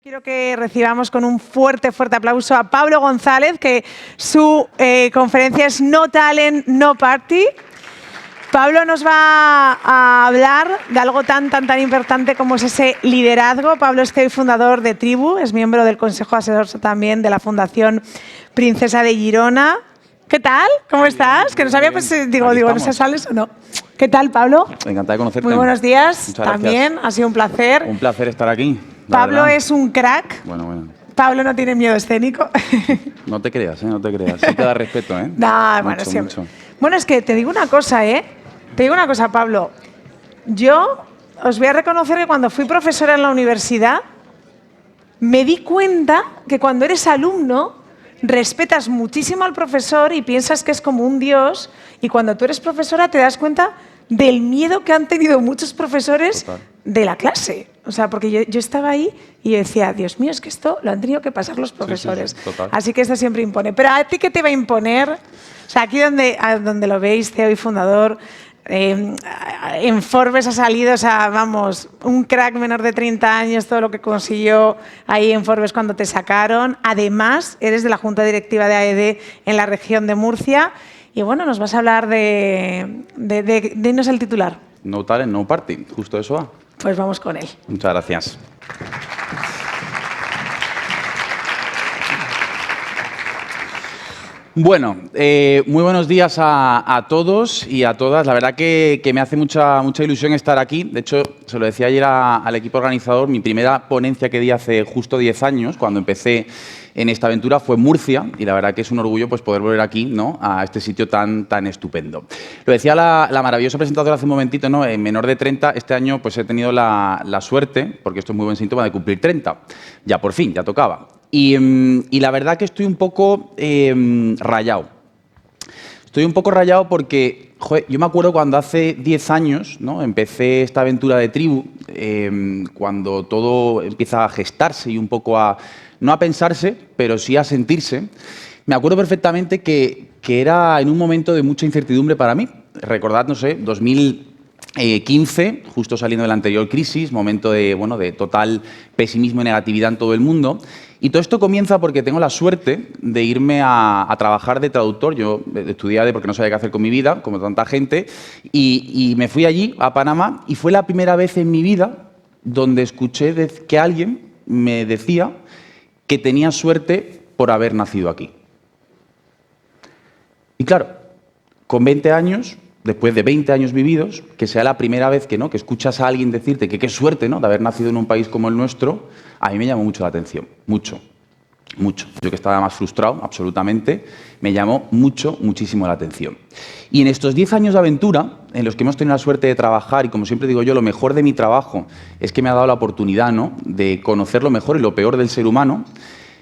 Quiero que recibamos con un fuerte aplauso a Pablo González, que su conferencia es No Talent, No Party. Pablo nos va a hablar de algo tan importante como es ese liderazgo. Pablo es CEO y fundador de Tribu, es miembro del Consejo Asesor también de la Fundación Princesa de Girona. ¿Qué tal? ¿Cómo estás? Que no sabía, pues digo, ¿no se sales o no? ¿Qué tal, Pablo? Encantado de conocerte. Muy buenos días. Muchas también, gracias. ha sido un placer. Un placer estar aquí. Pablo es un crack. Bueno. Pablo no tiene miedo escénico. No te creas, no te creas. Sí te da respeto, ¿eh? No, bueno, siempre. Bueno, es que te digo una cosa, Te digo una cosa, Pablo. Yo os voy a reconocer que cuando fui profesora en la universidad, me di cuenta que cuando eres alumno, respetas muchísimo al profesor y piensas que es como un dios, y cuando tú eres profesora te das cuenta del miedo que han tenido muchos profesores de la clase. O sea, porque yo estaba ahí y yo decía, Dios mío, es que esto lo han tenido que pasar los profesores. Sí, así que esto siempre impone. Pero ¿a ti qué te va a imponer? O sea, aquí donde lo veis, CEO y fundador, en Forbes ha salido, o sea, vamos, un crack menor de 30 años, todo lo que consiguió ahí en Forbes cuando te sacaron. Además, eres de la Junta Directiva de AED en la región de Murcia. Y bueno, nos vas a hablar dinos el titular. No Talent, No Party. Justo eso va. Pues vamos con él. Muchas gracias. Bueno, muy buenos días a todos y a todas. La verdad que me hace mucha ilusión estar aquí. De hecho, se lo decía ayer al equipo organizador, mi primera ponencia que di hace justo 10 años, cuando empecé en esta aventura, fue Murcia, y la verdad que es un orgullo pues, poder volver aquí, ¿no?, a este sitio tan estupendo. Lo decía la maravillosa presentadora hace un momentito, ¿no?, en menor de 30, este año pues, he tenido la suerte, porque esto es muy buen síntoma, de cumplir 30. Ya por fin, ya tocaba. Y la verdad que estoy un poco rayado. Estoy un poco rayado porque, joder, yo me acuerdo cuando hace 10 años, ¿no?, empecé esta aventura de Tribu, cuando todo empieza a gestarse y un poco no a pensarse, pero sí a sentirse. Me acuerdo perfectamente que era en un momento de mucha incertidumbre para mí. Recordad, no sé, 2015, justo saliendo de la anterior crisis, momento de total pesimismo y negatividad en todo el mundo. Y todo esto comienza porque tengo la suerte de irme a trabajar de traductor. Yo estudié porque no sabía qué hacer con mi vida, como tanta gente, y me fui allí, a Panamá, y fue la primera vez en mi vida donde escuché que alguien me decía que tenía suerte por haber nacido aquí. Y claro, con 20 años, después de 20 años vividos, que sea la primera vez que escuchas a alguien decirte que qué suerte, ¿no?, de haber nacido en un país como el nuestro, a mí me llamó mucho la atención. Mucho. Yo que estaba más frustrado, absolutamente, me llamó muchísimo la atención. Y en estos 10 años de aventura, en los que hemos tenido la suerte de trabajar, y como siempre digo yo, lo mejor de mi trabajo es que me ha dado la oportunidad, ¿no?, de conocer lo mejor y lo peor del ser humano,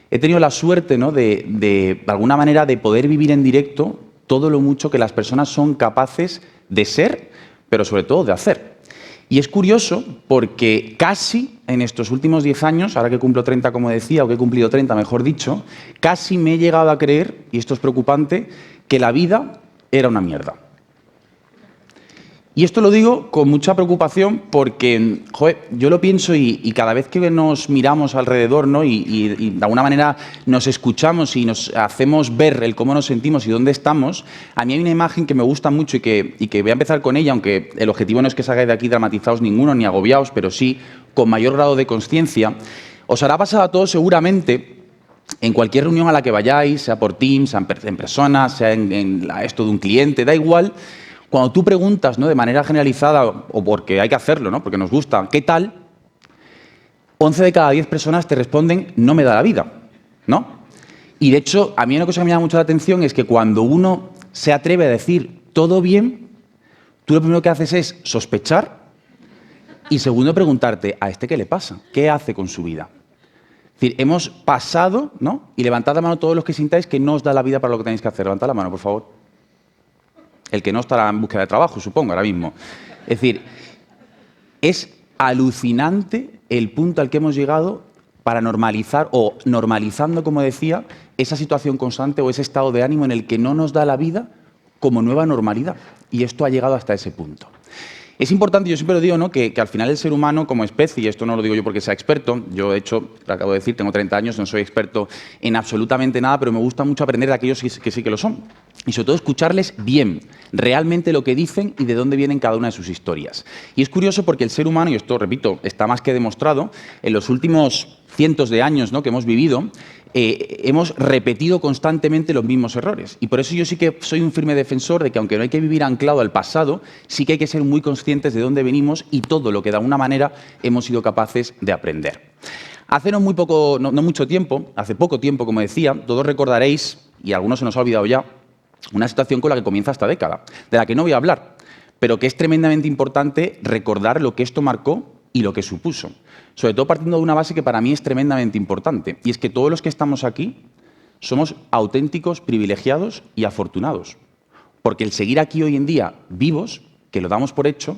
he tenido la suerte, ¿no?, de alguna manera de poder vivir en directo todo lo mucho que las personas son capaces de ser, pero sobre todo de hacer. Y es curioso porque casi en estos últimos 10 años, ahora que cumplo 30, como decía, o que he cumplido 30, mejor dicho, casi me he llegado a creer, y esto es preocupante, que la vida era una mierda. Y esto lo digo con mucha preocupación porque, joder, yo lo pienso y cada vez que nos miramos alrededor, ¿no?, y de alguna manera nos escuchamos y nos hacemos ver el cómo nos sentimos y dónde estamos, a mí hay una imagen que me gusta mucho y que voy a empezar con ella, aunque el objetivo no es que salgáis de aquí dramatizados ninguno ni agobiados, pero sí con mayor grado de consciencia. Os hará pasar a todos seguramente en cualquier reunión a la que vayáis, sea por Teams, sea en persona, sea en esto de un cliente, da igual. Cuando tú preguntas, ¿no?, de manera generalizada, o porque hay que hacerlo, ¿no?, porque nos gusta, ¿qué tal?, 11 de cada 10 personas te responden, no me da la vida, ¿no? Y de hecho, a mí una cosa que me llama mucho la atención es que cuando uno se atreve a decir todo bien, tú lo primero que haces es sospechar y segundo preguntarte, ¿a este qué le pasa? ¿Qué hace con su vida? Es decir, hemos pasado, ¿no?, y levantad la mano todos los que sintáis que no os da la vida para lo que tenéis que hacer. Levantad la mano, por favor. El que no estará en búsqueda de trabajo, supongo, ahora mismo. Es decir, es alucinante el punto al que hemos llegado para normalizar, o normalizando, como decía, esa situación constante o ese estado de ánimo en el que no nos da la vida como nueva normalidad. Y esto ha llegado hasta ese punto. Es importante, yo siempre lo digo, ¿no? que al final el ser humano como especie, y esto no lo digo yo porque sea experto, yo de hecho, te acabo de decir, tengo 30 años, no soy experto en absolutamente nada, pero me gusta mucho aprender de aquellos que sí que lo son. Y sobre todo escucharles bien, realmente lo que dicen y de dónde vienen cada una de sus historias. Y es curioso porque el ser humano, y esto, repito, está más que demostrado, en los últimos cientos de años, ¿no? que hemos vivido, hemos repetido constantemente los mismos errores. Y por eso yo sí que soy un firme defensor de que, aunque no hay que vivir anclado al pasado, sí que hay que ser muy conscientes de dónde venimos y todo lo que de alguna manera hemos sido capaces de aprender. Hace no mucho tiempo, hace poco tiempo, como decía, todos recordaréis, y a algunos se nos ha olvidado ya, una situación con la que comienza esta década, de la que no voy a hablar, pero que es tremendamente importante recordar lo que esto marcó y lo que supuso. Sobre todo partiendo de una base que para mí es tremendamente importante, y es que todos los que estamos aquí somos auténticos privilegiados y afortunados, porque el seguir aquí hoy en día vivos, que lo damos por hecho,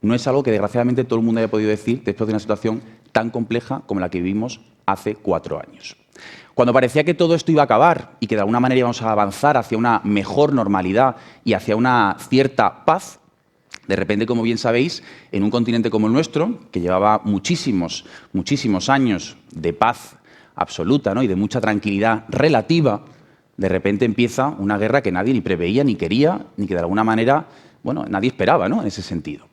no es algo que desgraciadamente todo el mundo haya podido decir después de una situación tan compleja como la que vivimos hace 4 años. Cuando parecía que todo esto iba a acabar y que de alguna manera íbamos a avanzar hacia una mejor normalidad y hacia una cierta paz, de repente, como bien sabéis, en un continente como el nuestro, que llevaba muchísimos años de paz absoluta, ¿no? y de mucha tranquilidad relativa, de repente empieza una guerra que nadie ni preveía, ni quería, ni que de alguna manera, bueno, nadie esperaba, ¿no? en ese sentido.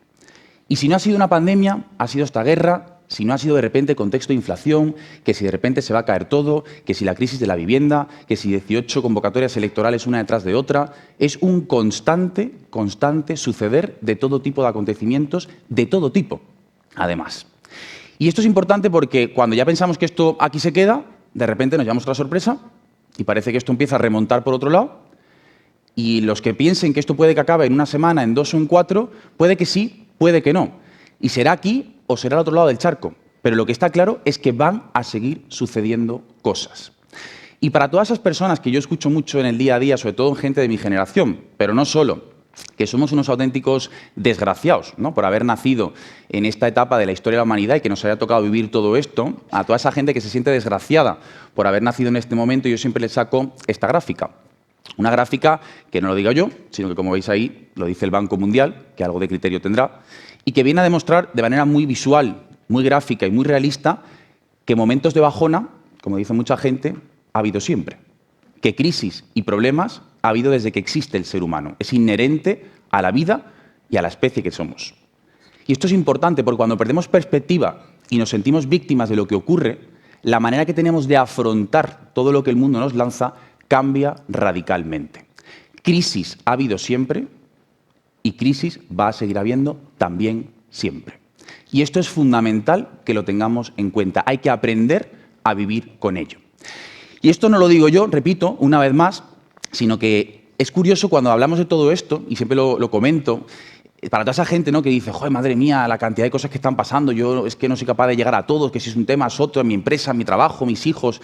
Y si no ha sido una pandemia, ha sido esta guerra. Si no ha sido de repente contexto de inflación, que si de repente se va a caer todo, que si la crisis de la vivienda, que si 18 convocatorias electorales una detrás de otra, es un constante suceder de todo tipo de acontecimientos, de todo tipo, además. Y esto es importante porque cuando ya pensamos que esto aquí se queda, de repente nos llevamos otra sorpresa y parece que esto empieza a remontar por otro lado. Y los que piensen que esto puede que acabe en una semana, en 2 o en 4, puede que sí, puede que no. Y será aquí o será al otro lado del charco. Pero lo que está claro es que van a seguir sucediendo cosas. Y para todas esas personas que yo escucho mucho en el día a día, sobre todo en gente de mi generación, pero no solo, que somos unos auténticos desgraciados, ¿no? por haber nacido en esta etapa de la historia de la humanidad y que nos haya tocado vivir todo esto, a toda esa gente que se siente desgraciada por haber nacido en este momento, yo siempre les saco esta gráfica. Una gráfica que no lo digo yo, sino que, como veis ahí, lo dice el Banco Mundial, que algo de criterio tendrá, y que viene a demostrar de manera muy visual, muy gráfica y muy realista que momentos de bajona, como dice mucha gente, ha habido siempre. Que crisis y problemas ha habido desde que existe el ser humano. Es inherente a la vida y a la especie que somos. Y esto es importante porque cuando perdemos perspectiva y nos sentimos víctimas de lo que ocurre, la manera que tenemos de afrontar todo lo que el mundo nos lanza cambia radicalmente. Crisis ha habido siempre y crisis va a seguir habiendo también siempre. Y esto es fundamental que lo tengamos en cuenta. Hay que aprender a vivir con ello. Y esto no lo digo yo, repito, una vez más, sino que es curioso cuando hablamos de todo esto, y siempre lo comento, para toda esa gente, ¿no? que dice, joder, madre mía, la cantidad de cosas que están pasando, yo es que no soy capaz de llegar a todos, que si es un tema es otro, en mi empresa, en mi trabajo, mis hijos.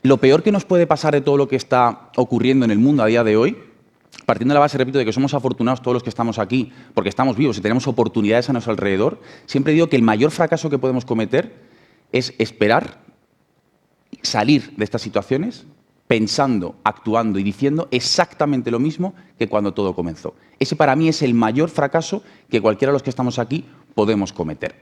Lo peor que nos puede pasar de todo lo que está ocurriendo en el mundo a día de hoy, partiendo de la base, repito, de que somos afortunados todos los que estamos aquí, porque estamos vivos y tenemos oportunidades a nuestro alrededor, siempre digo que el mayor fracaso que podemos cometer es esperar salir de estas situaciones pensando, actuando y diciendo exactamente lo mismo que cuando todo comenzó. Ese para mí es el mayor fracaso que cualquiera de los que estamos aquí podemos cometer.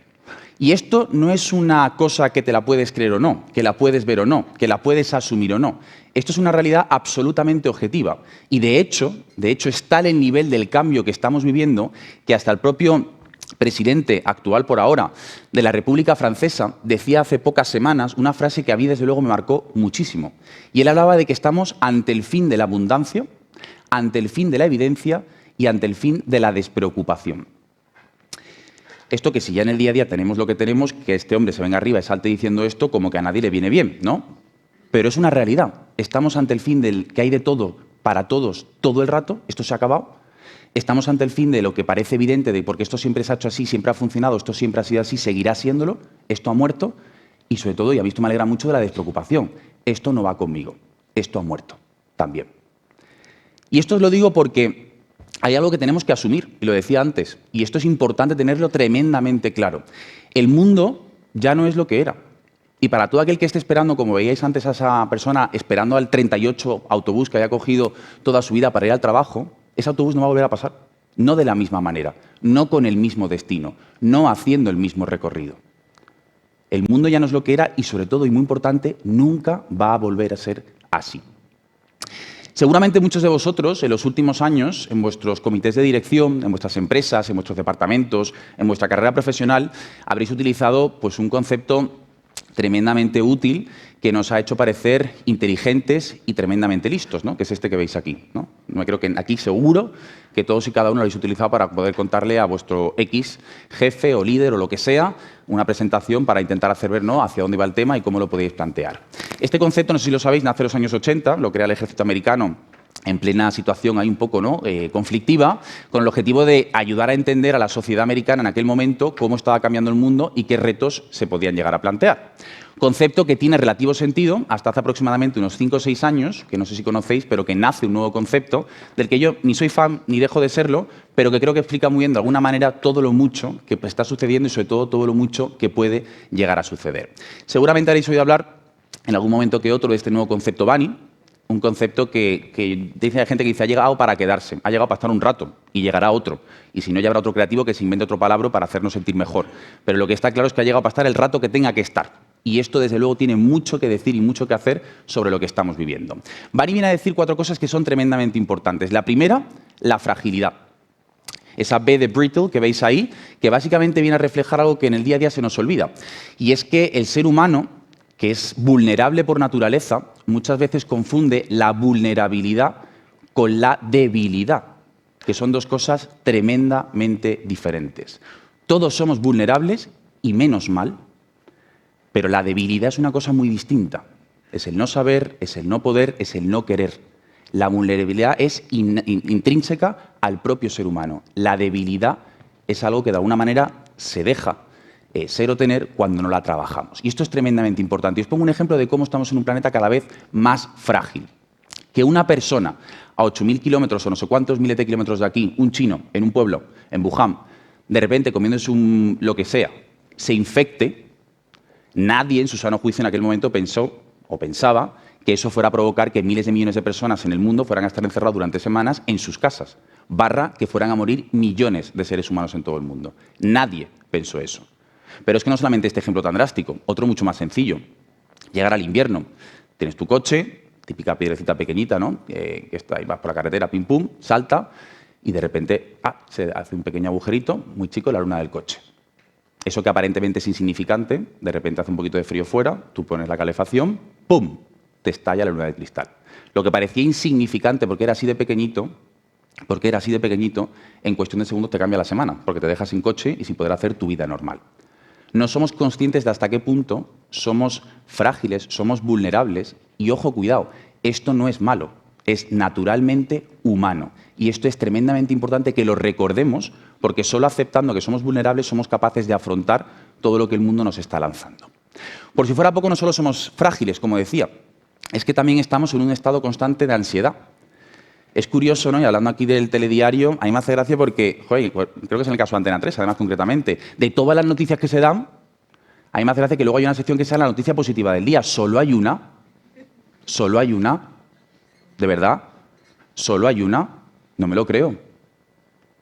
Y esto no es una cosa que te la puedes creer o no, que la puedes ver o no, que la puedes asumir o no. Esto es una realidad absolutamente objetiva. Y de hecho es tal el nivel del cambio que estamos viviendo que hasta el propio presidente actual por ahora de la República Francesa decía hace pocas semanas una frase que a mí desde luego me marcó muchísimo. Y él hablaba de que estamos ante el fin de la abundancia, ante el fin de la evidencia y ante el fin de la despreocupación. Esto que si ya en el día a día tenemos lo que tenemos, que este hombre se venga arriba y salte diciendo esto como que a nadie le viene bien, ¿no? Pero es una realidad. Estamos ante el fin del que hay de todo para todos todo el rato, esto se ha acabado. Estamos ante el fin de lo que parece evidente, de porque esto siempre se ha hecho así, siempre ha funcionado, esto siempre ha sido así, seguirá siéndolo, esto ha muerto y sobre todo, y a mí esto me alegra mucho de la despreocupación, esto no va conmigo, esto ha muerto también. Y esto os lo digo porque hay algo que tenemos que asumir, y lo decía antes, y esto es importante tenerlo tremendamente claro. El mundo ya no es lo que era. Y para todo aquel que esté esperando, como veíais antes a esa persona, esperando al 38 autobús que había cogido toda su vida para ir al trabajo, ese autobús no va a volver a pasar. no de la misma manera, no con el mismo destino, no haciendo el mismo recorrido. El mundo ya no es lo que era y, sobre todo, y muy importante, nunca va a volver a ser así. Seguramente muchos de vosotros, en los últimos años, en vuestros comités de dirección, en vuestras empresas, en vuestros departamentos, en vuestra carrera profesional, habréis utilizado pues, un concepto tremendamente útil que nos ha hecho parecer inteligentes y tremendamente listos, ¿no? Que es este que veis aquí, ¿no? Me creo que aquí seguro que todos y cada uno lo habéis utilizado para poder contarle a vuestro X jefe o líder o lo que sea una presentación para intentar hacer ver, ¿no?, hacia dónde va el tema y cómo lo podéis plantear. Este concepto, no sé si lo sabéis, nace en los años 80, lo crea el ejército americano en plena situación ahí un poco, ¿no?, conflictiva, con el objetivo de ayudar a entender a la sociedad americana en aquel momento cómo estaba cambiando el mundo y qué retos se podían llegar a plantear. Concepto que tiene relativo sentido hasta hace aproximadamente unos 5 o 6 años, que no sé si conocéis, pero que nace un nuevo concepto, del que yo ni soy fan ni dejo de serlo, pero que creo que explica muy bien de alguna manera todo lo mucho que está sucediendo y sobre todo lo mucho que puede llegar a suceder. Seguramente habréis oído hablar en algún momento que otro de este nuevo concepto Bunny, un concepto que dice la gente que dice ha llegado para quedarse, ha llegado para estar un rato y llegará otro. Y si no, ya habrá otro creativo que se invente otro palabra para hacernos sentir mejor. Pero lo que está claro es que ha llegado para estar el rato que tenga que estar. Y esto, desde luego, tiene mucho que decir y mucho que hacer sobre lo que estamos viviendo. Bunny viene a decir 4 cosas que son tremendamente importantes. La primera, la fragilidad. Esa B de brittle que veis ahí, que básicamente viene a reflejar algo que en el día a día se nos olvida. Y es que el ser humano, que es vulnerable por naturaleza, muchas veces confunde la vulnerabilidad con la debilidad, que son 2 cosas tremendamente diferentes. Todos somos vulnerables y menos mal, pero la debilidad es una cosa muy distinta. Es el no saber, es el no poder, es el no querer. La vulnerabilidad es intrínseca al propio ser humano. La debilidad es algo que de alguna manera se deja ser o tener cuando no la trabajamos. Y esto es tremendamente importante. Y os pongo un ejemplo de cómo estamos en un planeta cada vez más frágil. Que una persona a 8.000 kilómetros o no sé cuántos miles de kilómetros de aquí, un chino en un pueblo, en Wuhan, de repente comiéndose lo que sea, se infecte, nadie en su sano juicio en aquel momento pensó o pensaba que eso fuera a provocar que miles de millones de personas en el mundo fueran a estar encerrados durante semanas en sus casas, / que fueran a morir millones de seres humanos en todo el mundo. Nadie pensó eso. Pero es que no solamente este ejemplo tan drástico, otro mucho más sencillo. Llegar al invierno, tienes tu coche, típica piedrecita pequeñita, ¿no?, que está ahí, vas por la carretera, pim pum, salta y de repente se hace un pequeño agujerito muy chico en la luna del coche. Eso que aparentemente es insignificante, de repente hace un poquito de frío fuera, tú pones la calefacción, ¡pum!, te estalla la luna de cristal. Lo que parecía insignificante porque era así de pequeñito, en cuestión de segundos te cambia la semana, porque te dejas sin coche y sin poder hacer tu vida normal. No somos conscientes de hasta qué punto somos frágiles, somos vulnerables y, ojo, cuidado, esto no es malo, es naturalmente humano. Y esto es tremendamente importante que lo recordemos porque solo aceptando que somos vulnerables somos capaces de afrontar todo lo que el mundo nos está lanzando. Por si fuera poco, no solo somos frágiles, como decía, es que también estamos en un estado constante de ansiedad. Es curioso, ¿no?, y hablando aquí del telediario, a mí me hace gracia porque, joder, creo que es en el caso de Antena 3, además concretamente, de todas las noticias que se dan, a mí me hace gracia que luego hay una sección que sea la noticia positiva del día. Solo hay una, de verdad, solo hay una, no me lo creo.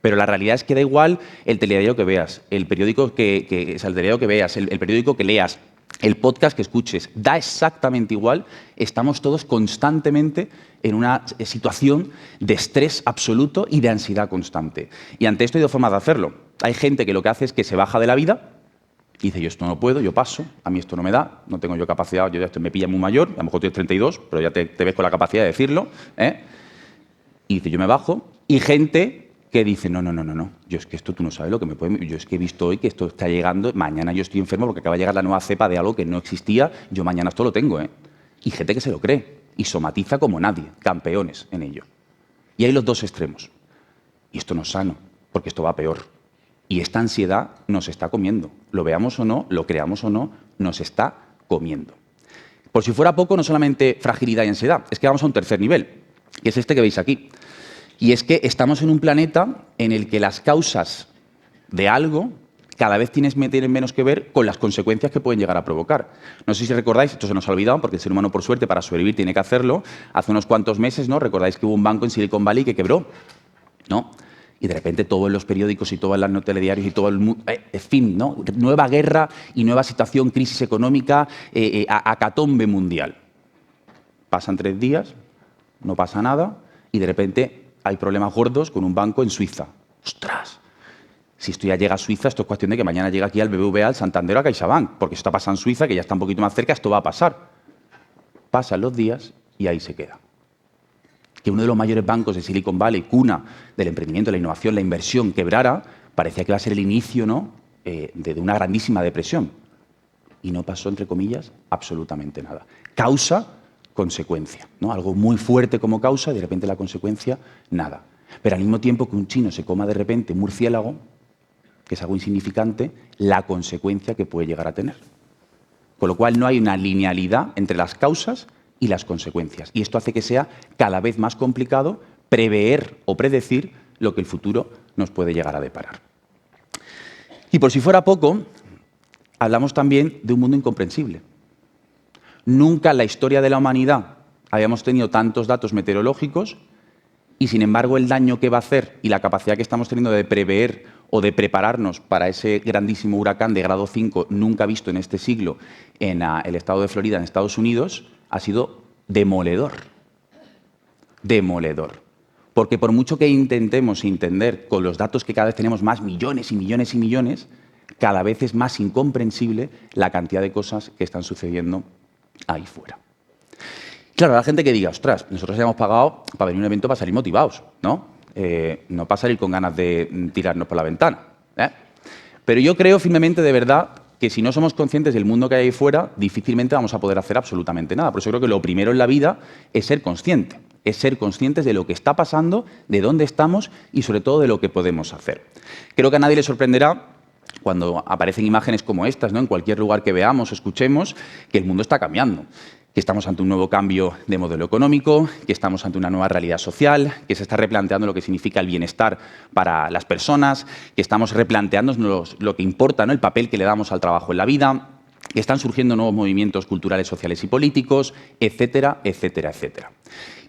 Pero la realidad es que da igual el telediario que veas, el periódico el telediario que veas, el periódico que leas, el podcast que escuches, da exactamente igual, estamos todos constantemente en una situación de estrés absoluto y de ansiedad constante. Y ante esto hay 2 formas de hacerlo. Hay gente que lo que hace es que se baja de la vida y dice, yo esto no puedo, yo paso, a mí esto no me da, no tengo yo capacidad, yo ya me pilla muy mayor, a lo mejor tienes 32, pero ya te ves con la capacidad de decirlo, y dice, yo me bajo, y gente que dice, no, yo es que esto tú no sabes lo que me puede... Yo es que he visto hoy que esto está llegando, mañana yo estoy enfermo porque acaba de llegar la nueva cepa de algo que no existía, yo mañana esto lo tengo, Y gente que se lo cree y somatiza como nadie, campeones en ello. Y hay los 2 extremos. Y esto no es sano, porque esto va peor. Y esta ansiedad nos está comiendo. Lo veamos o no, lo creamos o no, nos está comiendo. Por si fuera poco, no solamente fragilidad y ansiedad, es que vamos a un tercer nivel, que es este que veis aquí. Y es que estamos en un planeta en el que las causas de algo cada vez tienen menos que ver con las consecuencias que pueden llegar a provocar. No sé si recordáis, esto se nos ha olvidado, porque el ser humano, por suerte, para sobrevivir tiene que hacerlo. Hace unos cuantos meses, ¿no?, recordáis que hubo un banco en Silicon Valley que quebró, ¿no? Y de repente todo en los periódicos y todo en los telediarios y todo el mundo, en fin, ¿no? Nueva guerra y nueva situación, crisis económica, acatombe mundial. Pasan 3 días, no pasa nada y de repente hay problemas gordos con un banco en Suiza. ¡Ostras! Si esto ya llega a Suiza, esto es cuestión de que mañana llegue aquí al BBVA, al Santander o a CaixaBank, porque esto está pasando en Suiza, que ya está un poquito más cerca, esto va a pasar. Pasan los días y ahí se queda. Que uno de los mayores bancos de Silicon Valley, cuna del emprendimiento, la innovación, la inversión, quebrara, parecía que iba a ser el inicio, ¿no?, de una grandísima depresión. Y no pasó, entre comillas, absolutamente nada. Causa, consecuencia, ¿no? Algo muy fuerte como causa y de repente la consecuencia, nada. Pero al mismo tiempo que un chino se coma de repente un murciélago, que es algo insignificante, la consecuencia que puede llegar a tener. Con lo cual no hay una linealidad entre las causas y las consecuencias. Y esto hace que sea cada vez más complicado prever o predecir lo que el futuro nos puede llegar a deparar. Y por si fuera poco, hablamos también de un mundo incomprensible. Nunca en la historia de la humanidad habíamos tenido tantos datos meteorológicos y, sin embargo, el daño que va a hacer y la capacidad que estamos teniendo de prever o de prepararnos para ese grandísimo huracán de grado 5 nunca visto en este siglo en el estado de Florida, en Estados Unidos, ha sido demoledor. Demoledor. Porque por mucho que intentemos entender con los datos que cada vez tenemos más, millones y millones y millones, cada vez es más incomprensible la cantidad de cosas que están sucediendo ahí fuera. Claro, la gente que diga, ostras, nosotros habíamos pagado para venir a un evento para salir motivados, ¿no? No para salir con ganas de tirarnos por la ventana, ¿eh? Pero yo creo firmemente, de verdad, que si no somos conscientes del mundo que hay ahí fuera, difícilmente vamos a poder hacer absolutamente nada. Por eso creo que lo primero en la vida es ser consciente. Es ser conscientes de lo que está pasando, de dónde estamos y sobre todo de lo que podemos hacer. Creo que a nadie le sorprenderá cuando aparecen imágenes como estas, ¿no?, en cualquier lugar que veamos o escuchemos, que el mundo está cambiando, que estamos ante un nuevo cambio de modelo económico, que estamos ante una nueva realidad social, que se está replanteando lo que significa el bienestar para las personas, que estamos replanteándonos lo que importa, ¿no?, el papel que le damos al trabajo en la vida, que están surgiendo nuevos movimientos culturales, sociales y políticos, etcétera, etcétera, etcétera.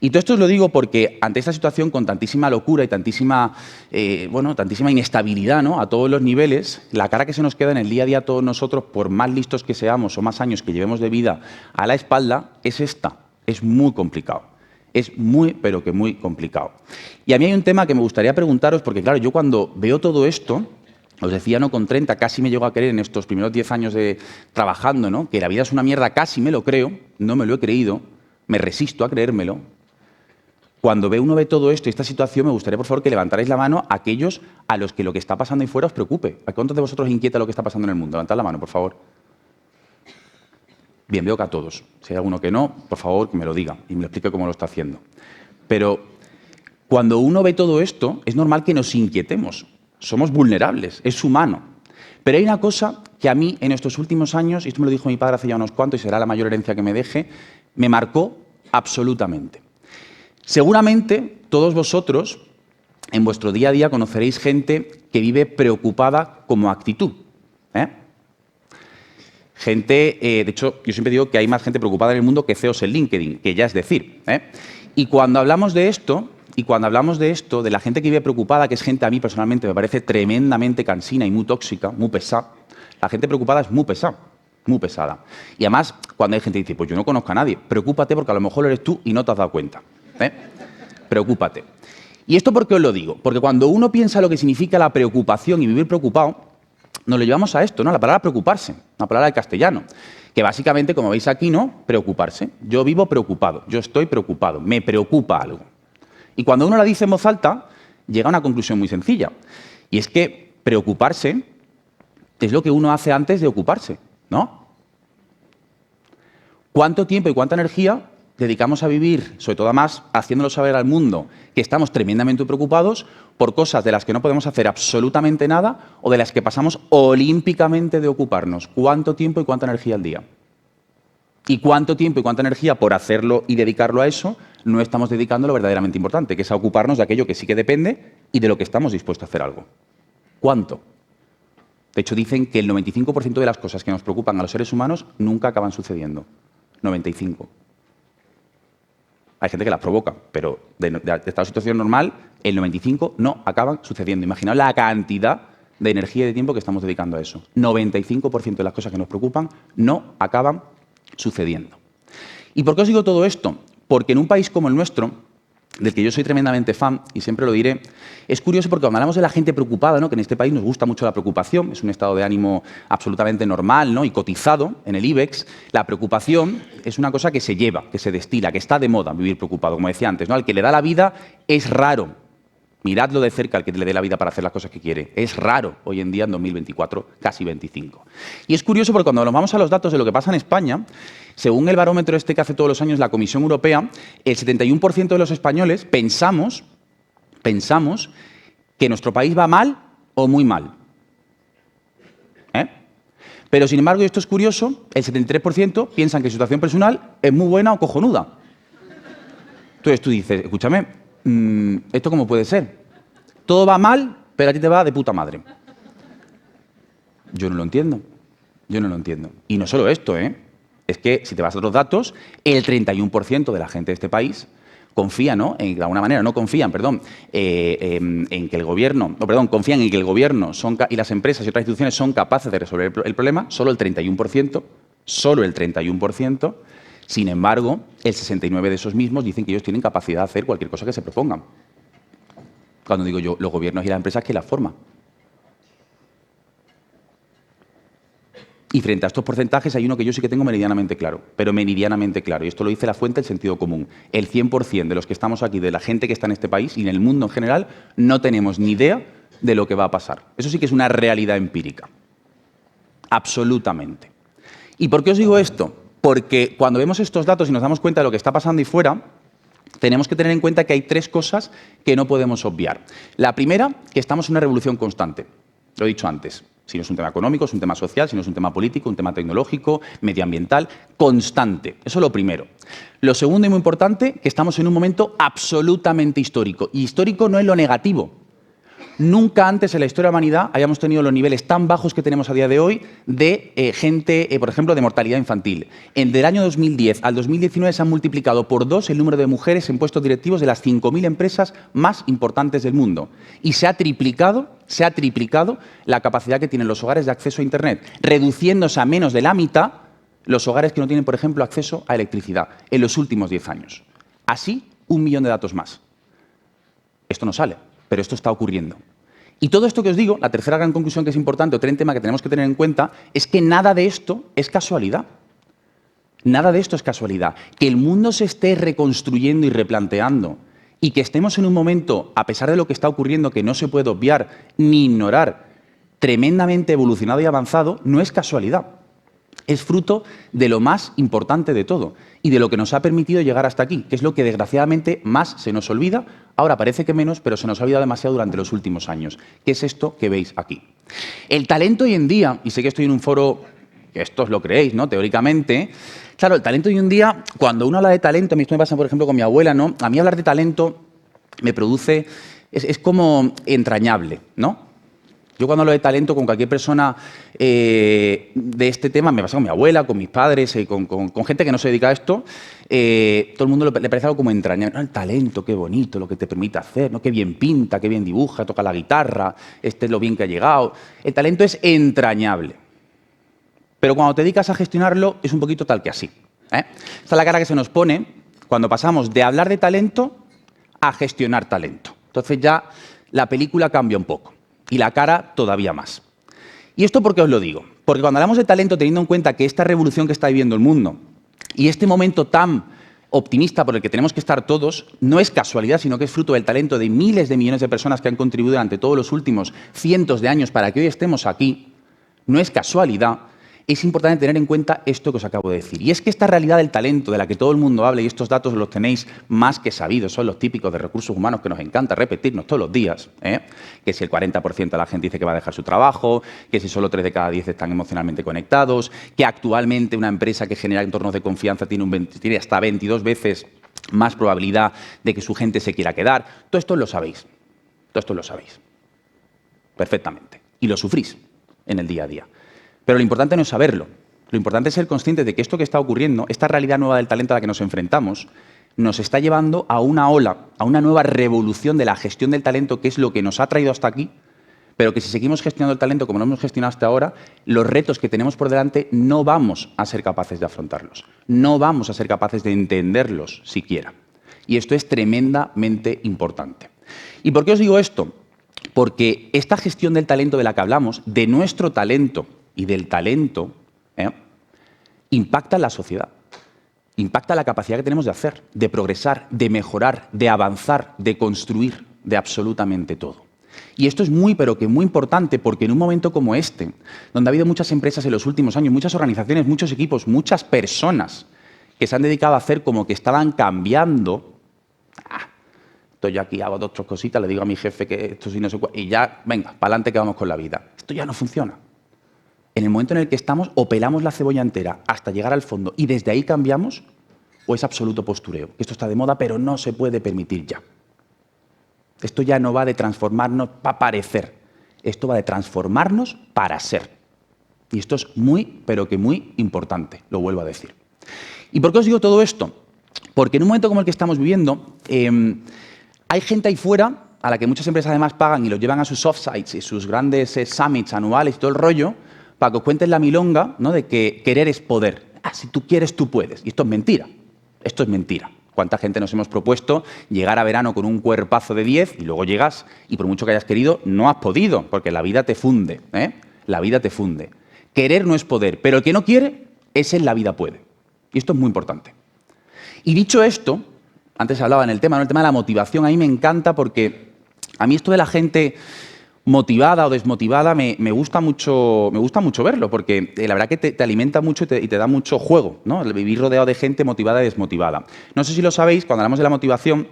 Y todo esto os lo digo porque ante esta situación con tantísima locura y tantísima inestabilidad, ¿no?, a todos los niveles, la cara que se nos queda en el día a día a todos nosotros, por más listos que seamos o más años que llevemos de vida a la espalda, es esta. Es muy complicado. Es muy, pero que muy complicado. Y a mí hay un tema que me gustaría preguntaros, porque claro, yo cuando veo todo esto, os decía, ¿no?, con 30 casi me llego a creer en estos primeros 10 años de trabajando, ¿no?, que la vida es una mierda, casi me lo creo, no me lo he creído, me resisto a creérmelo. Cuando uno ve todo esto y esta situación, me gustaría, por favor, que levantarais la mano a aquellos a los que lo que está pasando ahí fuera os preocupe. ¿A cuántos de vosotros inquieta lo que está pasando en el mundo? Levantad la mano, por favor. Bien, veo que a todos. Si hay alguno que no, por favor, que me lo diga y me lo explique cómo lo está haciendo. Pero cuando uno ve todo esto, es normal que nos inquietemos. Somos vulnerables, es humano. Pero hay una cosa que a mí, en estos últimos años, y esto me lo dijo mi padre hace ya unos cuantos y será la mayor herencia que me deje, me marcó absolutamente. Seguramente todos vosotros en vuestro día a día conoceréis gente que vive preocupada como actitud, ¿eh? Gente, de hecho, yo siempre digo que hay más gente preocupada en el mundo que CEOs en LinkedIn, que ya es decir, ¿eh? Y cuando hablamos de esto, de la gente que vive preocupada, que es gente a mí personalmente me parece tremendamente cansina y muy tóxica, muy pesada, la gente preocupada es muy pesada. Muy pesada. Y además, cuando hay gente que dice, pues yo no conozco a nadie, preocúpate porque a lo mejor eres tú y no te has dado cuenta. Preocúpate. ¿Y esto por qué os lo digo? Porque cuando uno piensa lo que significa la preocupación y vivir preocupado, nos lo llevamos a esto, ¿no? La palabra preocuparse, una palabra de castellano, que básicamente, como veis aquí, ¿no?, preocuparse. Yo vivo preocupado, yo estoy preocupado, me preocupa algo. Y cuando uno la dice en voz alta, llega a una conclusión muy sencilla. Y es que preocuparse es lo que uno hace antes de ocuparse, ¿no? ¿Cuánto tiempo y cuánta energía dedicamos a vivir, sobre todo además, haciéndolo saber al mundo que estamos tremendamente preocupados por cosas de las que no podemos hacer absolutamente nada o de las que pasamos olímpicamente de ocuparnos? ¿Cuánto tiempo y cuánta energía al día? ¿Y cuánto tiempo y cuánta energía por hacerlo y dedicarlo a eso no estamos dedicando a lo verdaderamente importante, que es a ocuparnos de aquello que sí que depende y de lo que estamos dispuestos a hacer algo? ¿Cuánto? De hecho, dicen que el 95% de las cosas que nos preocupan a los seres humanos nunca acaban sucediendo. 95%. Hay gente que las provoca, pero de estado de situación normal, el 95% no acaban sucediendo. Imaginaos la cantidad de energía y de tiempo que estamos dedicando a eso. 95% de las cosas que nos preocupan no acaban sucediendo. ¿Y por qué os digo todo esto? Porque en un país como el nuestro, del que yo soy tremendamente fan, y siempre lo diré, es curioso porque cuando hablamos de la gente preocupada, ¿no? Que en este país nos gusta mucho la preocupación, es un estado de ánimo absolutamente normal, ¿no? Y cotizado en el IBEX, la preocupación es una cosa que se lleva, que se destila, que está de moda vivir preocupado, como decía antes, ¿no? Al que le da la vida es raro. Miradlo de cerca al que le dé la vida para hacer las cosas que quiere. Es raro hoy en día, en 2024, casi 25. Y es curioso porque cuando nos vamos a los datos de lo que pasa en España, según el barómetro este que hace todos los años la Comisión Europea, el 71% de los españoles pensamos que nuestro país va mal o muy mal. Pero, sin embargo, y esto es curioso, el 73% piensan que su situación personal es muy buena o cojonuda. Entonces tú dices, escúchame, ¿esto cómo puede ser? Todo va mal, pero a ti te va de puta madre. Yo no lo entiendo. Yo no lo entiendo. Y no solo esto, es que si te vas a otros datos, el 31% de la gente de este país confía, ¿no? De alguna manera, no confían, perdón, en que el gobierno, confían en que el gobierno y las empresas y otras instituciones son capaces de resolver el problema, solo el 31%, solo el 31%. Sin embargo, el 69% de esos mismos dicen que ellos tienen capacidad de hacer cualquier cosa que se propongan. Cuando digo yo, los gobiernos y las empresas que la forman. Y frente a estos porcentajes hay uno que yo sí que tengo meridianamente claro, pero meridianamente claro, y esto lo dice la fuente del sentido común. El 100% de los que estamos aquí, de la gente que está en este país y en el mundo en general, no tenemos ni idea de lo que va a pasar. Eso sí que es una realidad empírica. Absolutamente. ¿Y por qué os digo esto? Porque cuando vemos estos datos y nos damos cuenta de lo que está pasando ahí fuera, tenemos que tener en cuenta que hay tres cosas que no podemos obviar. La primera, que estamos en una revolución constante. Lo he dicho antes. Si no es un tema económico, es un tema social, si no es un tema político, un tema tecnológico, medioambiental, constante. Eso es lo primero. Lo segundo y muy importante, que estamos en un momento absolutamente histórico. Y histórico no es lo negativo. Nunca antes en la historia de la humanidad hayamos tenido los niveles tan bajos que tenemos a día de hoy de gente, por ejemplo, de mortalidad infantil. Del año 2010 al 2019 se han multiplicado por 2 el número de mujeres en puestos directivos de las 5.000 empresas más importantes del mundo. Y se ha triplicado la capacidad que tienen los hogares de acceso a Internet, reduciéndose a menos de la mitad los hogares que no tienen, por ejemplo, acceso a electricidad en los últimos 10 años. Así, 1 millón de datos más. Esto no sale, pero esto está ocurriendo. Y todo esto que os digo, la tercera gran conclusión que es importante, otro tema que tenemos que tener en cuenta, es que nada de esto es casualidad. Nada de esto es casualidad. Que el mundo se esté reconstruyendo y replanteando y que estemos en un momento, a pesar de lo que está ocurriendo, que no se puede obviar ni ignorar, tremendamente evolucionado y avanzado, no es casualidad. Es fruto de lo más importante de todo y de lo que nos ha permitido llegar hasta aquí, que es lo que desgraciadamente más se nos olvida. Ahora parece que menos, pero se nos ha olvidado demasiado durante los últimos años. ¿Qué es esto que veis aquí? El talento hoy en día, y sé que estoy en un foro, que esto os lo creéis, ¿no? Teóricamente, claro, el talento hoy en día, cuando uno habla de talento, a mí esto me pasa, por ejemplo, con mi abuela, ¿no? A mí hablar de talento me produce, es como entrañable, ¿no? Yo cuando hablo de talento con cualquier persona de este tema, me pasa con mi abuela, con mis padres, con gente que no se dedica a esto, todo el mundo le parece algo como entrañable. El talento, qué bonito, lo que te permite hacer, ¿no? Qué bien pinta, qué bien dibuja, toca la guitarra, es lo bien que ha llegado. El talento es entrañable. Pero cuando te dedicas a gestionarlo, es un poquito tal que así. Esta es la cara que se nos pone cuando pasamos de hablar de talento a gestionar talento. Entonces ya la película cambia un poco. Y la cara todavía más. ¿Y esto por qué os lo digo? Porque cuando hablamos de talento, teniendo en cuenta que esta revolución que está viviendo el mundo y este momento tan optimista por el que tenemos que estar todos, no es casualidad, sino que es fruto del talento de miles de millones de personas que han contribuido durante todos los últimos cientos de años para que hoy estemos aquí, no es casualidad. Es importante tener en cuenta esto que os acabo de decir. Y es que esta realidad del talento de la que todo el mundo habla, y estos datos los tenéis más que sabidos, son los típicos de recursos humanos que nos encanta repetirnos todos los días, que si el 40% de la gente dice que va a dejar su trabajo, que si solo 3 de cada 10 están emocionalmente conectados, que actualmente una empresa que genera entornos de confianza tiene hasta 22 veces más probabilidad de que su gente se quiera quedar. Todo esto lo sabéis. Todo esto lo sabéis. Perfectamente. Y lo sufrís en el día a día. Pero lo importante no es saberlo. Lo importante es ser consciente de que esto que está ocurriendo, esta realidad nueva del talento a la que nos enfrentamos, nos está llevando a una ola, a una nueva revolución de la gestión del talento, que es lo que nos ha traído hasta aquí, pero que si seguimos gestionando el talento como lo hemos gestionado hasta ahora, los retos que tenemos por delante no vamos a ser capaces de afrontarlos, no vamos a ser capaces de entenderlos siquiera. Y esto es tremendamente importante. ¿Y por qué os digo esto? Porque esta gestión del talento de la que hablamos, de nuestro talento y del talento, impacta en la sociedad. Impacta la capacidad que tenemos de hacer, de progresar, de mejorar, de avanzar, de construir, de absolutamente todo. Y esto es muy, pero que muy importante, porque en un momento como este, donde ha habido muchas empresas en los últimos años, muchas organizaciones, muchos equipos, muchas personas que se han dedicado a hacer como que estaban cambiando, estoy aquí, hago dos, tres cositas, le digo a mi jefe que esto sí no sé cuál, y ya, venga, para adelante que vamos con la vida. Esto ya no funciona. En el momento en el que estamos, o pelamos la cebolla entera hasta llegar al fondo y desde ahí cambiamos, o es absoluto postureo. Esto está de moda, pero no se puede permitir ya. Esto ya no va de transformarnos para parecer. Esto va de transformarnos para ser. Y esto es muy, pero que muy importante, lo vuelvo a decir. ¿Y por qué os digo todo esto? Porque en un momento como el que estamos viviendo, hay gente ahí fuera a la que muchas empresas además pagan y los llevan a sus offsites y sus grandes summits anuales y todo el rollo, para que os cuenten la milonga, ¿no?, de que querer es poder. Si tú quieres, tú puedes. Y esto es mentira. Esto es mentira. ¿Cuánta gente nos hemos propuesto llegar a verano con un cuerpazo de 10 y luego llegas y por mucho que hayas querido, no has podido, porque la vida te funde, La vida te funde. Querer no es poder, pero el que no quiere, ese en la vida puede. Y esto es muy importante. Y dicho esto, antes hablaba en el tema, ¿no?, el tema de la motivación, a mí me encanta porque a mí esto de la gente motivada o desmotivada me gusta mucho verlo, porque la verdad que te alimenta mucho y te da mucho juego, ¿no?, el vivir rodeado de gente motivada y desmotivada. No sé si lo sabéis, cuando hablamos de la motivación,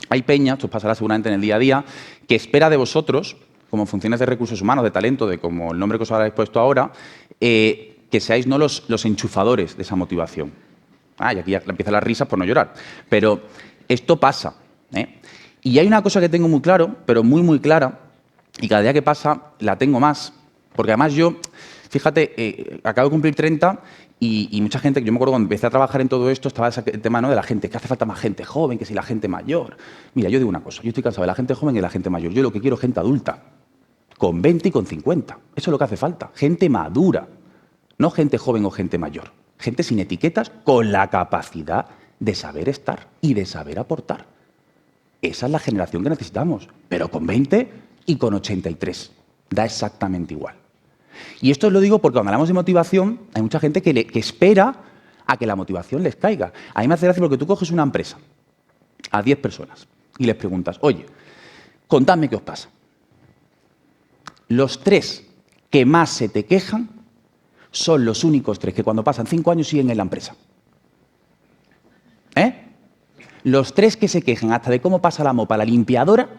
hay peña, esto os pasará seguramente en el día a día, que espera de vosotros, como funciones de recursos humanos, de talento, de como el nombre que os habréis puesto ahora, que seáis no los enchufadores de esa motivación. Y aquí ya empiezan las risas por no llorar. Pero esto pasa, Y hay una cosa que tengo muy claro, pero muy, muy clara, y cada día que pasa la tengo más, porque además yo, fíjate, acabo de cumplir 30 y mucha gente, yo me acuerdo cuando empecé a trabajar en todo esto, estaba el tema, ¿no?, de la gente, que hace falta más gente joven, que si la gente mayor. Mira, yo digo una cosa, yo estoy cansado de la gente joven y de la gente mayor. Yo lo que quiero es gente adulta, con 20 y con 50. Eso es lo que hace falta, gente madura, no gente joven o gente mayor. Gente sin etiquetas, con la capacidad de saber estar y de saber aportar. Esa es la generación que necesitamos, pero con 20 y con 83. Da exactamente igual. Y esto os lo digo porque cuando hablamos de motivación, hay mucha gente que espera a que la motivación les caiga. A mí me hace gracia porque tú coges una empresa a 10 personas y les preguntas, oye, contadme qué os pasa. Los 3 que más se te quejan son los únicos 3 que cuando pasan 5 años siguen en la empresa. Los 3 que se quejan hasta de cómo pasa la mopa la limpiadora,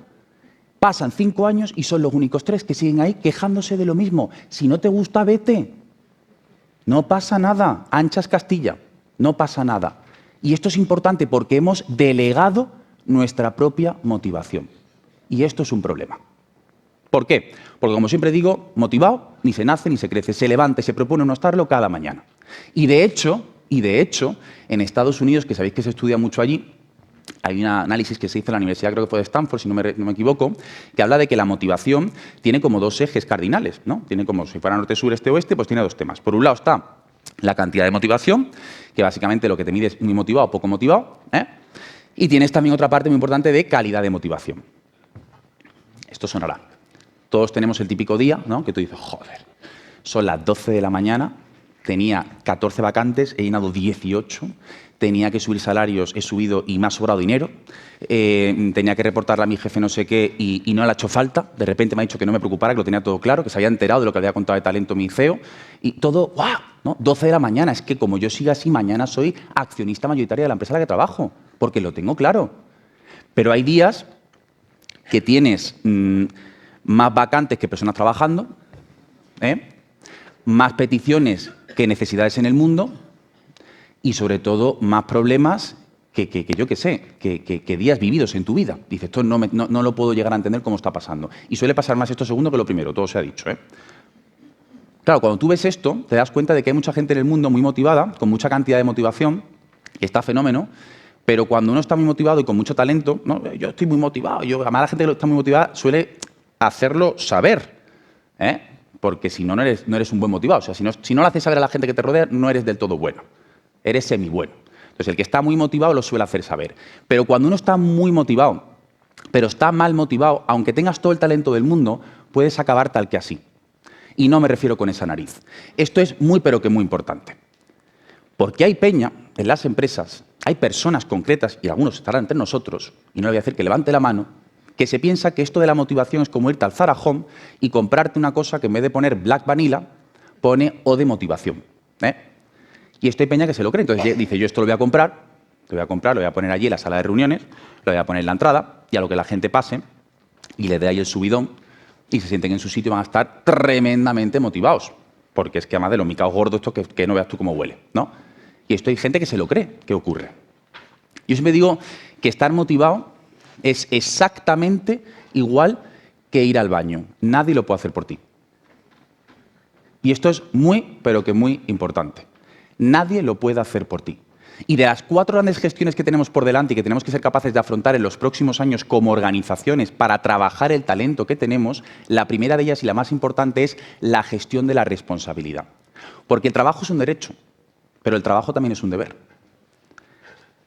pasan 5 años y son los únicos 3 que siguen ahí quejándose de lo mismo. Si no te gusta, vete. No pasa nada. Anchas Castilla. No pasa nada. Y esto es importante porque hemos delegado nuestra propia motivación. Y esto es un problema. ¿Por qué? Porque, como siempre digo, motivado ni se nace ni se crece. Se levanta y se propone no estarlo cada mañana. Y de hecho, en Estados Unidos, que sabéis que se estudia mucho allí, hay un análisis que se hizo en la universidad, creo que fue de Stanford, si no me equivoco, que habla de que la motivación tiene como 2 ejes cardinales, ¿no? Tiene como, si fuera norte, sur, este, oeste, pues tiene 2 temas. Por un lado está la cantidad de motivación, que básicamente lo que te mide es muy motivado o poco motivado, y tienes también otra parte muy importante de calidad de motivación. Esto sonará. Todos tenemos el típico día, ¿no?, que tú dices, joder, son las 12 de la mañana, tenía 14 vacantes, he llenado 18, tenía que subir salarios, he subido y me ha sobrado dinero, tenía que reportarle a mi jefe no sé qué y no le ha hecho falta, de repente me ha dicho que no me preocupara, que lo tenía todo claro, que se había enterado de lo que había contado de talento mi CEO, y todo, ¡guau!, ¿no? 12 de la mañana, es que como yo siga así, mañana soy accionista mayoritaria de la empresa en la que trabajo, porque lo tengo claro. Pero hay días que tienes más vacantes que personas trabajando, más peticiones que necesidades en el mundo y, sobre todo, más problemas que yo qué sé, que días vividos en tu vida. Dices, esto no lo puedo llegar a entender cómo está pasando. Y suele pasar más esto segundo que lo primero, todo se ha dicho, Claro, cuando tú ves esto, te das cuenta de que hay mucha gente en el mundo muy motivada, con mucha cantidad de motivación, que está fenómeno, Pero cuando uno está muy motivado y con mucho talento, ¿no? Yo estoy muy motivado, además la gente que está muy motivada suele hacerlo saber, ¿eh? Porque si no, no eres un buen motivado. O sea, si no lo haces saber a la gente que te rodea, no eres del todo bueno. Eres semi-bueno. Entonces, el que está muy motivado lo suele hacer saber. Pero cuando uno está muy motivado, pero está mal motivado, aunque tengas todo el talento del mundo, puedes acabar tal que así. Y no me refiero con esa nariz. Esto es muy, pero que muy importante. Porque hay peña en las empresas, hay personas concretas, y algunos estarán entre nosotros, y no le voy a decir que levante la mano, que se piensa que esto de la motivación es como irte al Zara Home y comprarte una cosa que en vez de poner Black Vanilla, pone O de motivación. Y esto hay peña que se lo cree. Entonces dice, yo esto lo voy a comprar, lo voy a poner allí en la sala de reuniones, lo voy a poner en la entrada, y a lo que la gente pase, y le dé ahí el subidón, y se sienten en su sitio, van a estar tremendamente motivados. Porque es que además de los micaos gordos, esto que no veas tú cómo huele, ¿no? Y esto hay gente que se lo cree que ocurre. Yo siempre digo que estar motivado es exactamente igual que ir al baño. Nadie lo puede hacer por ti. Y esto es muy, pero que muy importante. Nadie lo puede hacer por ti. Y de las 4 grandes gestiones que tenemos por delante y que tenemos que ser capaces de afrontar en los próximos años como organizaciones para trabajar el talento que tenemos, la primera de ellas y la más importante es la gestión de la responsabilidad. Porque el trabajo es un derecho, pero el trabajo también es un deber.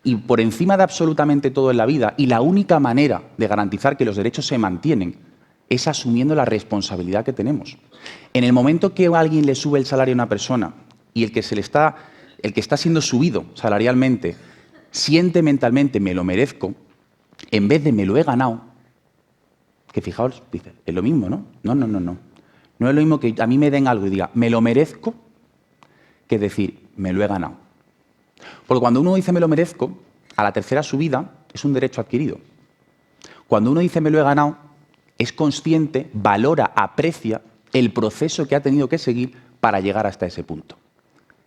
Y por encima de absolutamente todo en la vida, y la única manera de garantizar que los derechos se mantienen, es asumiendo la responsabilidad que tenemos. En el momento que alguien le sube el salario a una persona y el que está siendo subido salarialmente siente mentalmente me lo merezco, en vez de me lo he ganado, que fijaos, dice, es lo mismo, ¿no? No. No es lo mismo que a mí me den algo y diga me lo merezco que decir me lo he ganado. Porque cuando uno dice me lo merezco, a la tercera subida es un derecho adquirido. Cuando uno dice me lo he ganado, es consciente, valora, aprecia el proceso que ha tenido que seguir para llegar hasta ese punto.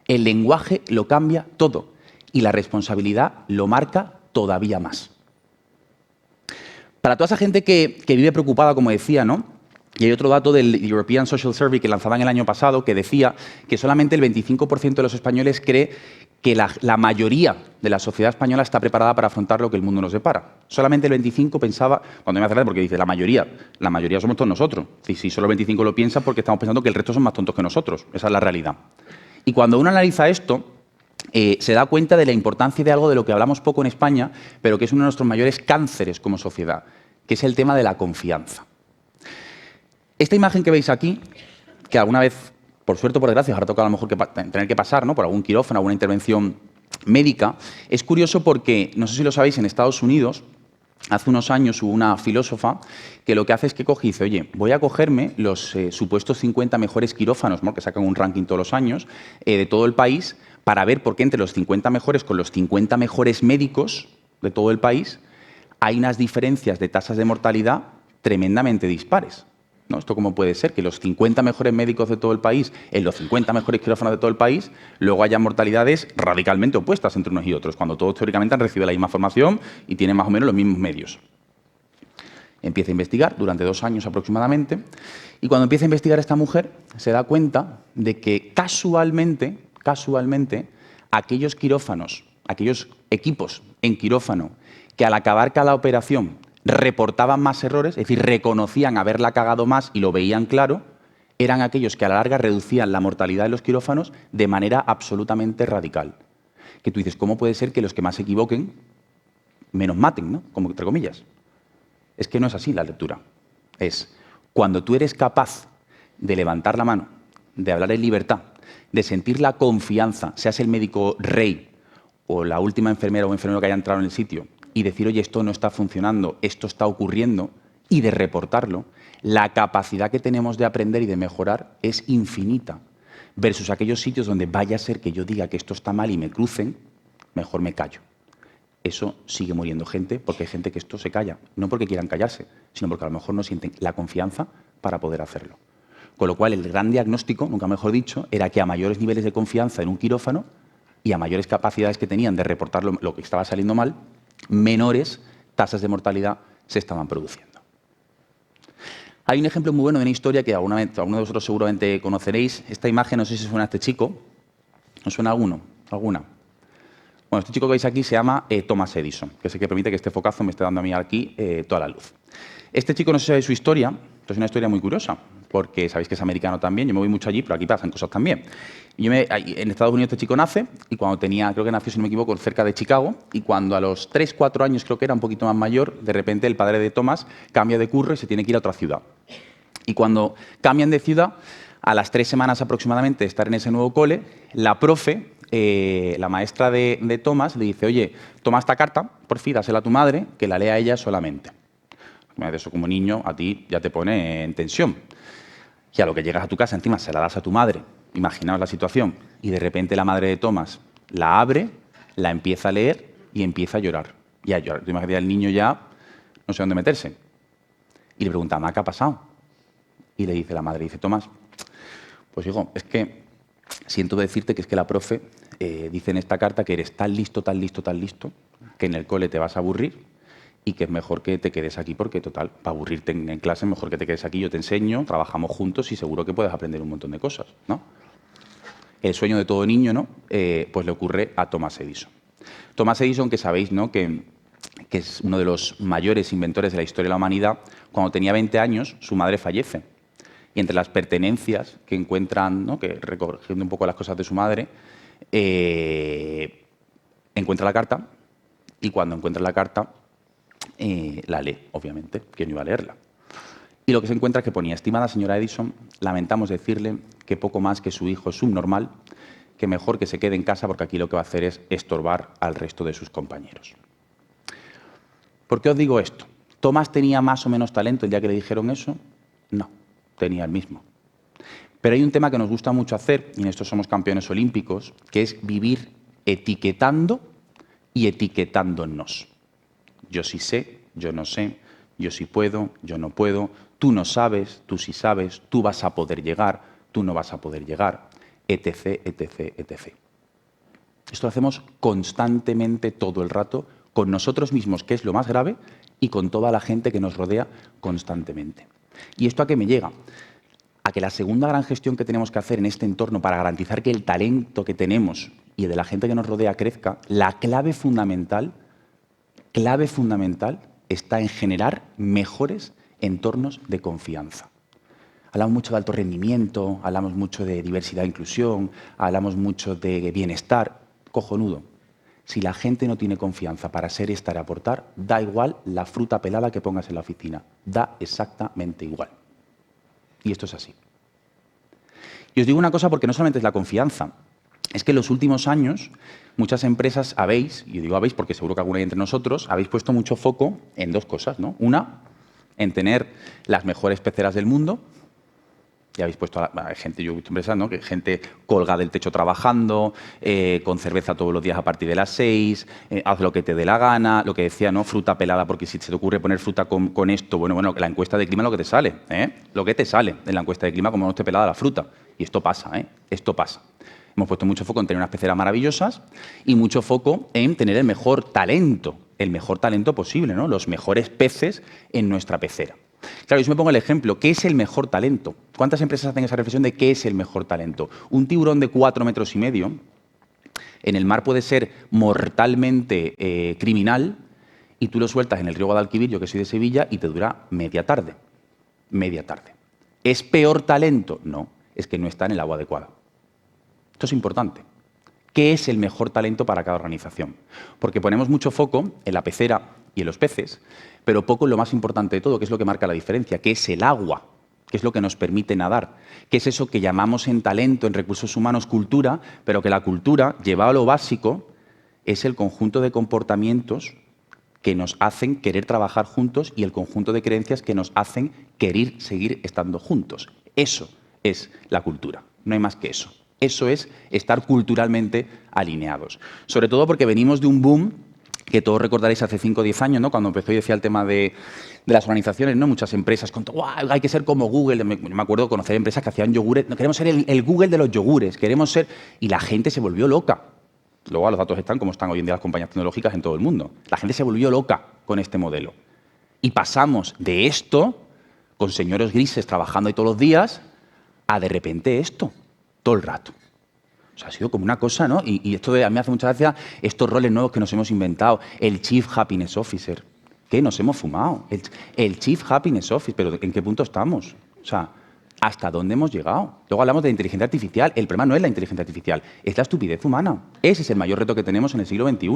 El lenguaje lo cambia todo y la responsabilidad lo marca todavía más. Para toda esa gente que vive preocupada, como decía, ¿no? Y hay otro dato del European Social Survey que lanzaban el año pasado que decía que solamente el 25% de los españoles cree que la mayoría de la sociedad española está preparada para afrontar lo que el mundo nos depara. Solamente el 25% pensaba, cuando me hace gracia porque dice la mayoría somos todos nosotros. Si solo el 25% lo piensa porque estamos pensando que el resto son más tontos que nosotros. Esa es la realidad. Y cuando uno analiza esto, se da cuenta de la importancia de algo de lo que hablamos poco en España, pero que es uno de nuestros mayores cánceres como sociedad, que es el tema de la confianza. Esta imagen que veis aquí, que alguna vez, por suerte o por desgracia, habrá tocado a lo mejor tener que pasar, ¿no? Por algún quirófano, alguna intervención médica, es curioso porque, no sé si lo sabéis, en Estados Unidos, hace unos años hubo una filósofa que lo que hace es que coge y dice, oye, voy a cogerme los supuestos 50 mejores quirófanos, ¿no? Que sacan un ranking todos los años, de todo el país, para ver por qué entre los 50 mejores con los 50 mejores médicos de todo el país hay unas diferencias de tasas de mortalidad tremendamente dispares. ¿No? ¿Esto cómo puede ser? Que los 50 mejores médicos de todo el país, en los 50 mejores quirófanos de todo el país, luego haya mortalidades radicalmente opuestas entre unos y otros, cuando todos teóricamente han recibido la misma formación y tienen más o menos los mismos medios. Empieza a investigar durante 2 años aproximadamente, y cuando empieza a investigar esta mujer, se da cuenta de que casualmente, aquellos quirófanos, aquellos equipos en quirófano que al acabar cada operación reportaban más errores, es decir, reconocían haberla cagado más y lo veían claro, eran aquellos que a la larga reducían la mortalidad de los quirófanos de manera absolutamente radical. Que tú dices, ¿cómo puede ser que los que más se equivoquen menos maten, ¿no? Como entre comillas? Es que no es así la lectura. Es cuando tú eres capaz de levantar la mano, de hablar en libertad, de sentir la confianza, seas el médico rey o la última enfermera o enfermero que haya entrado en el sitio, y decir, oye, esto no está funcionando, esto está ocurriendo, y de reportarlo, la capacidad que tenemos de aprender y de mejorar es infinita. Versus aquellos sitios donde vaya a ser que yo diga que esto está mal y me crucen, mejor me callo. Eso sigue muriendo gente porque hay gente que esto se calla. No porque quieran callarse, sino porque a lo mejor no sienten la confianza para poder hacerlo. Con lo cual, el gran diagnóstico, nunca mejor dicho, era que a mayores niveles de confianza en un quirófano y a mayores capacidades que tenían de reportar lo que estaba saliendo mal, menores tasas de mortalidad se estaban produciendo. Hay un ejemplo muy bueno de una historia que alguno de vosotros seguramente conoceréis. Esta imagen, no sé si suena a este chico. ¿Os suena alguno? ¿Alguna? Bueno, este chico que veis aquí se llama Thomas Edison, que es el que permite que este focazo me esté dando a mí aquí toda la luz. Este chico, no sé si sabéis su historia, pero es una historia muy curiosa, porque sabéis que es americano también, yo me voy mucho allí, pero aquí pasan cosas también. En Estados Unidos este chico nace, y cuando tenía, creo que nació, si no me equivoco, cerca de Chicago, y cuando a los 3, 4 años, creo que era un poquito más mayor, de repente el padre de Thomas cambia de curro y se tiene que ir a otra ciudad. Y cuando cambian de ciudad, a las 3 semanas aproximadamente de estar en ese nuevo cole, la profe, la maestra de Thomas, le dice, oye, toma esta carta, por fin, dásela a tu madre, que la lea ella solamente. Eso como niño a ti ya te pone en tensión. Y a lo que llegas a tu casa, encima se la das a tu madre, imaginaos la situación, y de repente la madre de Thomas la abre, la empieza a leer y empieza a llorar. Y a llorar. Imagínate al niño ya no sé dónde meterse. Y le pregunta, mamá, ¿qué ha pasado? Y le dice la madre, dice, Tomás, pues hijo, es que siento decirte que es que la profe dice en esta carta que eres tan listo, tan listo, tan listo, que en el cole te vas a aburrir y que es mejor que te quedes aquí porque, total, para aburrirte en clase, mejor que te quedes aquí, yo te enseño, trabajamos juntos y seguro que puedes aprender un montón de cosas, ¿no? El sueño de todo niño, ¿no? Pues le ocurre a Thomas Edison. Thomas Edison, que sabéis, ¿no?, que es uno de los mayores inventores de la historia de la humanidad, cuando tenía 20 años, su madre fallece. Y entre las pertenencias que encuentran, ¿no?, que recogiendo un poco las cosas de su madre, encuentra la carta, y cuando encuentra la carta, la lee, obviamente, ¿quién iba a leerla? Y lo que se encuentra es que ponía, estimada señora Edison, lamentamos decirle que poco más que su hijo es subnormal, que mejor que se quede en casa porque aquí lo que va a hacer es estorbar al resto de sus compañeros. ¿Por qué os digo esto? ¿Tomás tenía más o menos talento el día que le dijeron eso? No, tenía el mismo. Pero hay un tema que nos gusta mucho hacer, y en esto somos campeones olímpicos, que es vivir etiquetando y etiquetándonos. Yo sí sé, yo no sé, yo sí puedo, yo no puedo, tú no sabes, tú sí sabes, tú vas a poder llegar, tú no vas a poder llegar, etc., etc., etc. Esto lo hacemos constantemente todo el rato, con nosotros mismos, que es lo más grave, y con toda la gente que nos rodea constantemente. ¿Y esto a qué me llega? A que la segunda gran gestión que tenemos que hacer en este entorno para garantizar que el talento que tenemos y de la gente que nos rodea crezca, la clave fundamental está en generar mejores entornos de confianza. Hablamos mucho de alto rendimiento, hablamos mucho de diversidad e inclusión, hablamos mucho de bienestar. Cojonudo. Si la gente no tiene confianza para ser, estar y aportar, da igual la fruta pelada que pongas en la oficina. Da exactamente igual. Y esto es así. Y os digo una cosa porque no solamente es la confianza. Es que en los últimos años muchas empresas habéis, y yo digo habéis porque seguro que alguna hay entre nosotros, habéis puesto mucho foco en dos cosas, ¿no? Una, en tener las mejores peceras del mundo. Ya habéis puesto a gente, yo he visto empresas, ¿no?, que gente colgada del techo trabajando, con cerveza todos los días a partir de las 6, haz lo que te dé la gana, lo que decía, ¿no?, fruta pelada, porque si se te ocurre poner fruta con esto, bueno, la encuesta de clima es lo que te sale, lo que te sale en la encuesta de clima, como no esté pelada la fruta. Y esto pasa, esto pasa. Hemos puesto mucho foco en tener unas peceras maravillosas y mucho foco en tener el mejor talento posible, ¿no?, los mejores peces en nuestra pecera. Claro, yo me pongo el ejemplo, ¿qué es el mejor talento? ¿Cuántas empresas hacen esa reflexión de qué es el mejor talento? Un tiburón de 4,5 metros en el mar puede ser mortalmente criminal y tú lo sueltas en el río Guadalquivir, yo que soy de Sevilla, y te dura media tarde. Media tarde. ¿Es peor talento? No, es que no está en el agua adecuada. Esto es importante. ¿Qué es el mejor talento para cada organización? Porque ponemos mucho foco en la pecera y en los peces, pero poco en lo más importante de todo, que es lo que marca la diferencia, que es el agua, que es lo que nos permite nadar, que es eso que llamamos en talento, en recursos humanos, cultura, pero que la cultura, llevado a lo básico, es el conjunto de comportamientos que nos hacen querer trabajar juntos y el conjunto de creencias que nos hacen querer seguir estando juntos. Eso es la cultura, no hay más que eso. Eso es estar culturalmente alineados. Sobre todo porque venimos de un boom que todos recordaréis hace 5 o 10 años, ¿no?, cuando empezó y decía el tema de las organizaciones, ¿no?, muchas empresas, con hay que ser como Google. Me acuerdo de conocer empresas que hacían yogures. No, queremos ser el Google de los yogures, queremos ser... Y la gente se volvió loca. Luego los datos están como están hoy en día las compañías tecnológicas en todo el mundo. La gente se volvió loca con este modelo. Y pasamos de esto, con señores grises trabajando ahí todos los días, a de repente esto, todo el rato. O sea, ha sido como una cosa, ¿no? Y esto a mí me hace mucha gracia estos roles nuevos que nos hemos inventado. El Chief Happiness Officer. ¿Qué nos hemos fumado? El Chief Happiness Officer. ¿Pero en qué punto estamos? O sea, ¿hasta dónde hemos llegado? Luego hablamos de inteligencia artificial. El problema no es la inteligencia artificial, es la estupidez humana. Ese es el mayor reto que tenemos en el siglo XXI.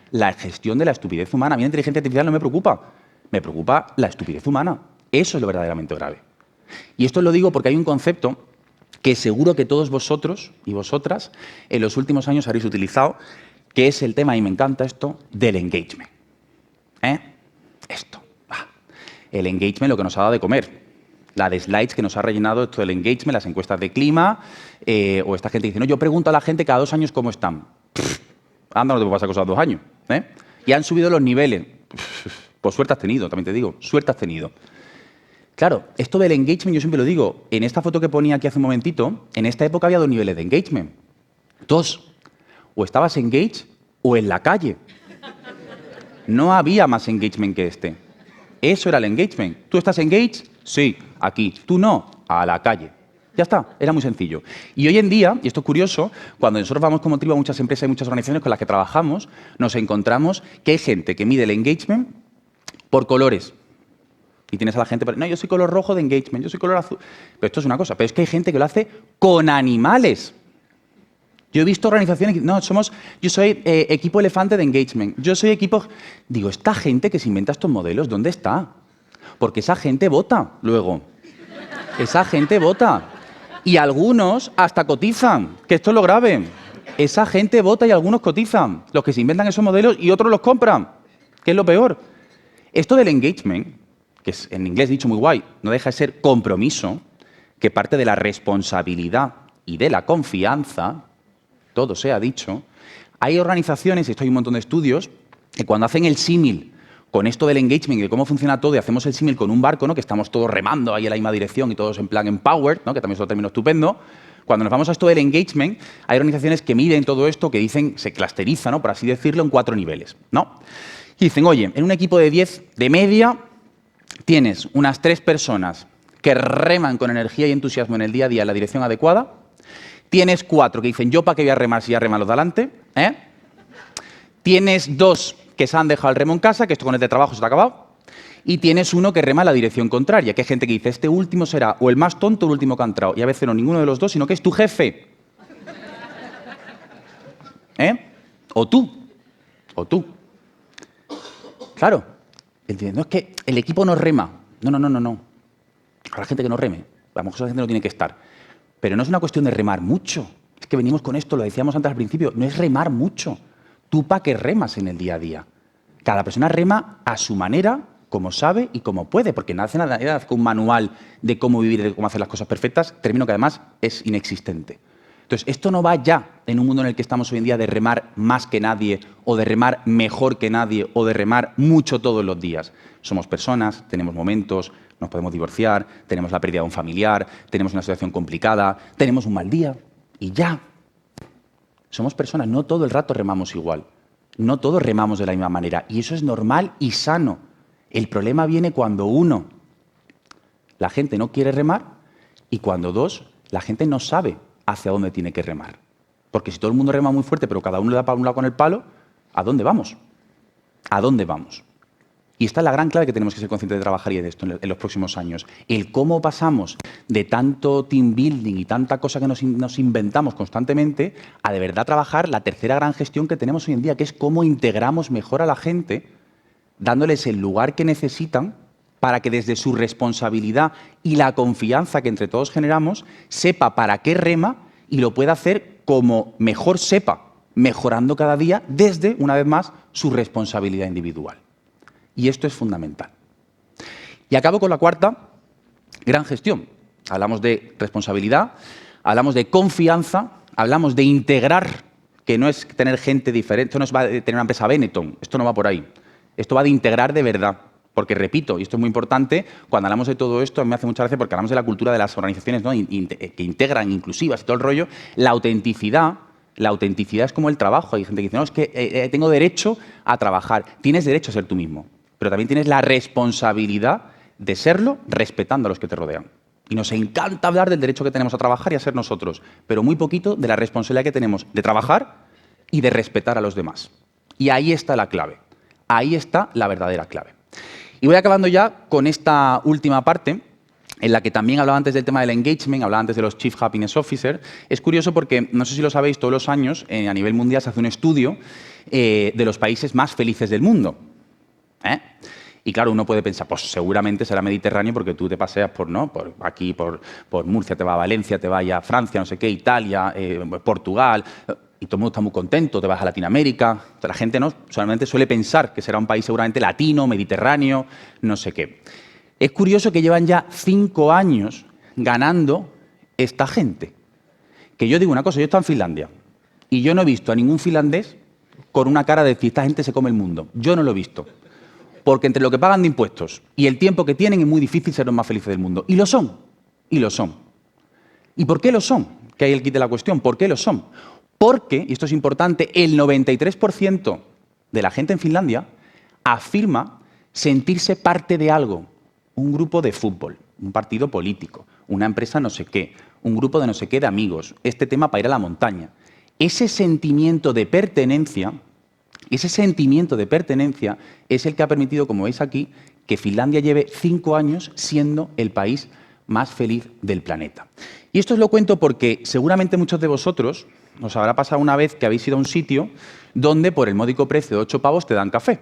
La gestión de la estupidez humana. A mí la inteligencia artificial no me preocupa. Me preocupa la estupidez humana. Eso es lo verdaderamente grave. Y esto lo digo porque hay un concepto que seguro que todos vosotros y vosotras en los últimos años habréis utilizado, que es el tema, y me encanta esto, del engagement. Esto. El engagement, lo que nos ha dado de comer. La de slides que nos ha rellenado esto del engagement, las encuestas de clima, o esta gente dice, no, yo pregunto a la gente cada 2 años cómo están. Anda, no te pasa cosas 2 años. Y han subido los niveles. Pues suerte has tenido, también te digo, suerte has tenido. Claro, esto del engagement, yo siempre lo digo, en esta foto que ponía aquí hace un momentito, en esta época había 2 niveles de engagement. 2. O estabas engaged o en la calle. No había más engagement que este. Eso era el engagement. ¿Tú estás engaged? Sí, aquí. ¿Tú no? A la calle. Ya está, era muy sencillo. Y hoy en día, y esto es curioso, cuando nosotros vamos como tribu a muchas empresas y muchas organizaciones con las que trabajamos, nos encontramos que hay gente que mide el engagement por colores. Y tienes a la gente, no, yo soy color rojo de engagement, yo soy color azul. Pero esto es una cosa, pero es que hay gente que lo hace con animales. Yo he visto organizaciones, no, yo soy equipo elefante de engagement, yo soy equipo... Digo, esta gente que se inventa estos modelos, ¿dónde está? Porque esa gente vota luego. Esa gente vota. Y algunos hasta cotizan, que esto es lo grave. Esa gente vota y algunos cotizan. Los que se inventan esos modelos y otros los compran, que es lo peor. Esto del engagement, que es en inglés dicho muy guay, no deja de ser compromiso, que parte de la responsabilidad y de la confianza, todo se ha dicho. Hay organizaciones, y esto hay un montón de estudios, que cuando hacen el símil con esto del engagement y de cómo funciona todo, y hacemos el símil con un barco, ¿no? Que estamos todos remando ahí en la misma dirección y todos en plan empowered, ¿no? Que también es otro término estupendo. Cuando nos vamos a esto del engagement, hay organizaciones que miden todo esto, que dicen, se clusteriza, ¿no? Por así decirlo, en 4 niveles, ¿no? Y dicen, oye, en un equipo de 10 de media, tienes unas 3 personas que reman con energía y entusiasmo en el día a día en la dirección adecuada. Tienes 4 que dicen, yo para qué voy a remar si ya reman los de adelante. Tienes 2 que se han dejado el remo en casa, que esto con el de trabajo se te ha acabado. Y tienes 1 que rema en la dirección contraria, que hay gente que dice, este último será o el más tonto o el último que ha entrado. Y a veces no ninguno de los dos, sino que es tu jefe. O tú. Claro. No es que el equipo no rema. No. Habrá gente que no reme. A lo mejor esa gente no tiene que estar. Pero no es una cuestión de remar mucho. Es que venimos con esto, lo decíamos antes al principio. No es remar mucho. ¿Tú para qué remas en el día a día? Cada persona rema a su manera, como sabe y como puede, porque no hace nada con un manual de cómo vivir, de cómo hacer las cosas perfectas, término que además es inexistente. Entonces, esto no va ya en un mundo en el que estamos hoy en día de remar más que nadie, o de remar mejor que nadie, o de remar mucho todos los días. Somos personas, tenemos momentos, nos podemos divorciar, tenemos la pérdida de un familiar, tenemos una situación complicada, tenemos un mal día, y ya. Somos personas, no todo el rato remamos igual. No todos remamos de la misma manera. Y eso es normal y sano. El problema viene cuando 1, la gente no quiere remar, y cuando 2, la gente no sabe hacia dónde tiene que remar. Porque si todo el mundo rema muy fuerte, pero cada uno le da para un lado con el palo, ¿a dónde vamos? ¿A dónde vamos? Y esta es la gran clave que tenemos que ser conscientes de trabajar y de esto en los próximos años. El cómo pasamos de tanto team building y tanta cosa que nos inventamos constantemente a de verdad trabajar la tercera gran gestión que tenemos hoy en día, que es cómo integramos mejor a la gente, dándoles el lugar que necesitan para que desde su responsabilidad y la confianza que entre todos generamos, sepa para qué rema y lo pueda hacer como mejor sepa, mejorando cada día desde, una vez más, su responsabilidad individual. Y esto es fundamental. Y acabo con la cuarta gran gestión. Hablamos de responsabilidad, hablamos de confianza, hablamos de integrar, que no es tener gente diferente, esto no es tener una empresa Benetton, esto no va por ahí. Esto va de integrar de verdad. Porque, repito, y esto es muy importante, cuando hablamos de todo esto, a mí me hace mucha gracia porque hablamos de la cultura de las organizaciones, ¿no? Que integran, inclusivas y todo el rollo. La autenticidad es como el trabajo. Hay gente que dice, no, es que tengo derecho a trabajar. Tienes derecho a ser tú mismo, pero también tienes la responsabilidad de serlo respetando a los que te rodean. Y nos encanta hablar del derecho que tenemos a trabajar y a ser nosotros, pero muy poquito de la responsabilidad que tenemos de trabajar y de respetar a los demás. Y ahí está la clave. Ahí está la verdadera clave. Y voy acabando ya con esta última parte, en la que también hablaba antes del tema del engagement, hablaba antes de los Chief Happiness Officer. Es curioso porque, no sé si lo sabéis, todos los años a nivel mundial se hace un estudio de los países más felices del mundo. Y claro, uno puede pensar, pues seguramente será Mediterráneo porque tú te paseas por aquí, por Murcia, te vas a Valencia, te vas a Francia, no sé qué, Italia, Portugal, y todo el mundo está muy contento, te vas a Latinoamérica. La gente no solamente suele pensar que será un país seguramente latino, mediterráneo, no sé qué. Es curioso que llevan ya 5 años ganando esta gente. Que yo digo una cosa, yo he estado en Finlandia y yo no he visto a ningún finlandés con una cara de decir, esta gente se come el mundo. Yo no lo he visto. Porque entre lo que pagan de impuestos y el tiempo que tienen es muy difícil ser los más felices del mundo. Y lo son. Y lo son. ¿Y por qué lo son? Que ahí el quid de la cuestión. ¿Por qué lo son? Porque, y esto es importante, el 93% de la gente en Finlandia afirma sentirse parte de algo. Un grupo de fútbol, un partido político, una empresa no sé qué, un grupo de no sé qué de amigos, este tema para ir a la montaña. Ese sentimiento de pertenencia es el que ha permitido, como veis aquí, que Finlandia lleve 5 años siendo el país más feliz del planeta. Y esto os lo cuento porque seguramente muchos de vosotros os habrá pasado una vez que habéis ido a un sitio donde por el módico precio de 8 pavos te dan café.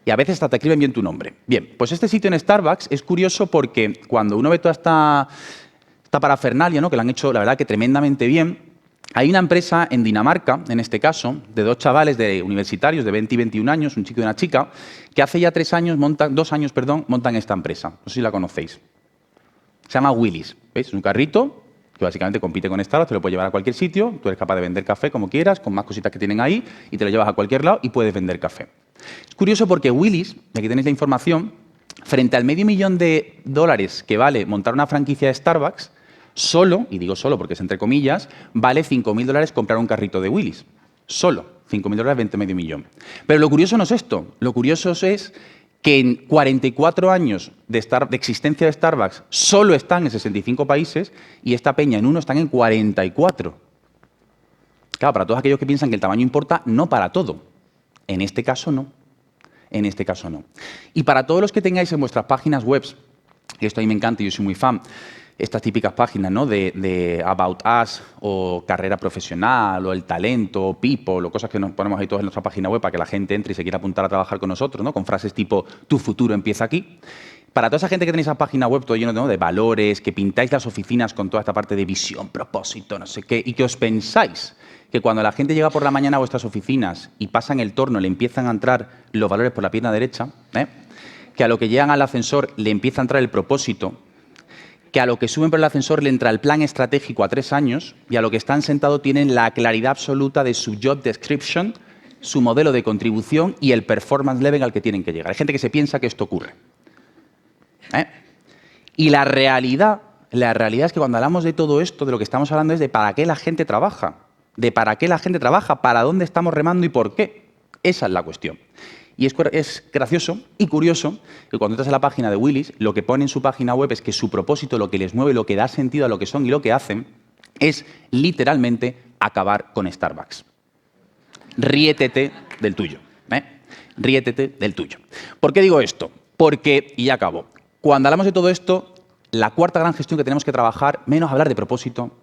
Y a veces hasta te escriben bien tu nombre. Bien, pues este sitio en Starbucks es curioso porque cuando uno ve toda esta parafernalia, ¿no?, que lo han hecho, la verdad, que tremendamente bien. Hay una empresa en Dinamarca, en este caso, de 2 chavales universitarios de 20 y 21 años, un chico y una chica, que hace ya 2 años montan esta empresa. No sé si la conocéis. Se llama Willys. ¿Veis? Es un carrito que básicamente compite con Starbucks, te lo puedes llevar a cualquier sitio, tú eres capaz de vender café como quieras, con más cositas que tienen ahí, y te lo llevas a cualquier lado y puedes vender café. Es curioso porque Willys, y aquí tenéis la información, frente al $500,000 que vale montar una franquicia de Starbucks, solo, y digo solo porque es entre comillas, vale $5.000 comprar un carrito de Willys. Solo. $5.000 vende medio millón. Pero lo curioso no es esto. Lo curioso es que en 44 años de existencia de Starbucks solo están en 65 países y esta peña en uno están en 44. Claro, para todos aquellos que piensan que el tamaño importa, no para todo. En este caso no. En este caso no. Y para todos los que tengáis en vuestras páginas web, que esto a mí me encanta y yo soy muy fan, estas típicas páginas, ¿no?, de About Us o carrera profesional o el talento o People o cosas que nos ponemos ahí todos en nuestra página web para que la gente entre y se quiera apuntar a trabajar con nosotros, ¿no?, con frases tipo tu futuro empieza aquí. Para toda esa gente que tenéis esa página web todo lleno, ¿no?, de valores, que pintáis las oficinas con toda esta parte de visión, propósito, no sé qué, y que os pensáis que cuando la gente llega por la mañana a vuestras oficinas y pasan el torno, le empiezan a entrar los valores por la pierna derecha, que a lo que llegan al ascensor le empieza a entrar el propósito, que a lo que suben por el ascensor le entra el plan estratégico a 3 años y a lo que están sentados tienen la claridad absoluta de su job description, su modelo de contribución y el performance level al que tienen que llegar. Hay gente que se piensa que esto ocurre. Y la realidad es que cuando hablamos de todo esto, de lo que estamos hablando es de para qué la gente trabaja. De para qué la gente trabaja, para dónde estamos remando y por qué. Esa es la cuestión. Y es gracioso y curioso que cuando entras a la página de Willys, lo que pone en su página web es que su propósito, lo que les mueve, lo que da sentido a lo que son y lo que hacen, es literalmente acabar con Starbucks. Riétete del tuyo. Riétete del tuyo. ¿Por qué digo esto? Porque, y ya acabo, cuando hablamos de todo esto, la cuarta gran gestión que tenemos que trabajar, menos hablar de propósito,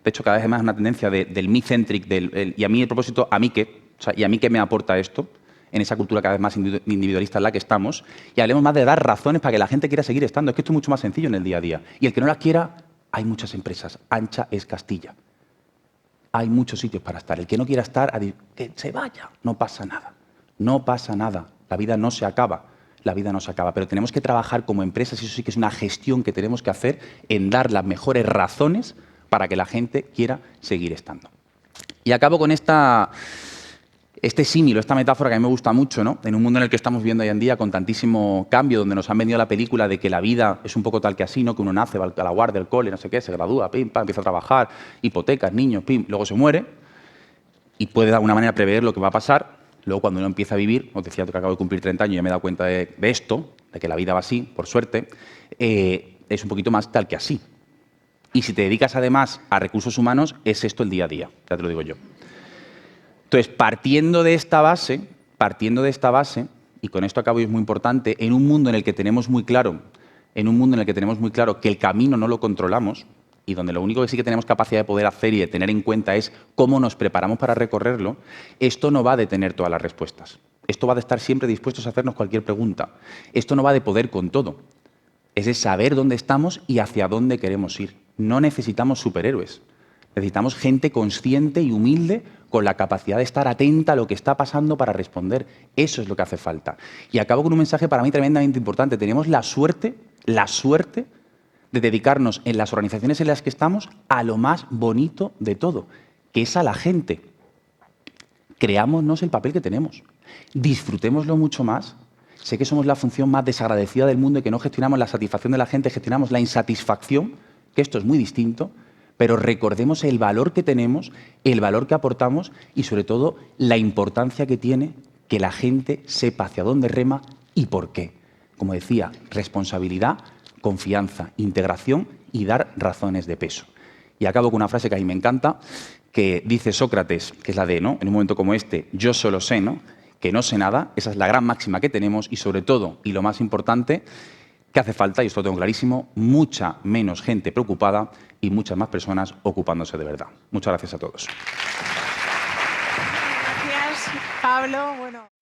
de hecho cada vez más una tendencia del me-centric, y a mí el propósito, ¿a mí qué? O sea, ¿y a mí qué me aporta esto? En esa cultura cada vez más individualista en la que estamos, y hablemos más de dar razones para que la gente quiera seguir estando. Es que esto es mucho más sencillo en el día a día. Y el que no las quiera, hay muchas empresas. Ancha es Castilla. Hay muchos sitios para estar. El que no quiera estar, que se vaya. No pasa nada. No pasa nada. La vida no se acaba. La vida no se acaba. Pero tenemos que trabajar como empresas, y eso sí que es una gestión que tenemos que hacer, en dar las mejores razones para que la gente quiera seguir estando. Y acabo con este símil, esta metáfora que a mí me gusta mucho, ¿no?, en un mundo en el que estamos viviendo hoy en día con tantísimo cambio, donde nos han vendido la película de que la vida es un poco tal que así, ¿no?, que uno nace, va a la guardia, al cole, no sé qué, se gradúa, pim, pam, empieza a trabajar, hipotecas, niños, pim, luego se muere y puede de alguna manera prever lo que va a pasar. Luego cuando uno empieza a vivir, os decía que acabo de cumplir 30 años y ya me he dado cuenta de esto, de que la vida va así, por suerte, es un poquito más tal que así. Y si te dedicas además a recursos humanos, es esto el día a día, ya te lo digo yo. Entonces, partiendo de esta base, y con esto acabo y es muy importante, en un mundo en el que tenemos muy claro que el camino no lo controlamos y donde lo único que sí que tenemos capacidad de poder hacer y de tener en cuenta es cómo nos preparamos para recorrerlo, esto no va de tener todas las respuestas. Esto va de estar siempre dispuestos a hacernos cualquier pregunta. Esto no va de poder con todo. Es de saber dónde estamos y hacia dónde queremos ir. No necesitamos superhéroes. Necesitamos gente consciente y humilde con la capacidad de estar atenta a lo que está pasando para responder. Eso es lo que hace falta. Y acabo con un mensaje para mí tremendamente importante. Tenemos la suerte de dedicarnos en las organizaciones en las que estamos a lo más bonito de todo, que es a la gente. Creámonos el papel que tenemos. Disfrutémoslo mucho más. Sé que somos la función más desagradecida del mundo y que no gestionamos la satisfacción de la gente, gestionamos la insatisfacción, que esto es muy distinto, pero recordemos el valor que tenemos, el valor que aportamos y, sobre todo, la importancia que tiene que la gente sepa hacia dónde rema y por qué. Como decía, responsabilidad, confianza, integración y dar razones de peso. Y acabo con una frase que a mí me encanta, que dice Sócrates, que es la de, ¿no?, en un momento como este, yo solo sé, ¿no?, que no sé nada. Esa es la gran máxima que tenemos y, sobre todo, y lo más importante, que hace falta, y esto lo tengo clarísimo, mucha menos gente preocupada y muchas más personas ocupándose de verdad. Muchas gracias a todos. Gracias, Pablo. Bueno.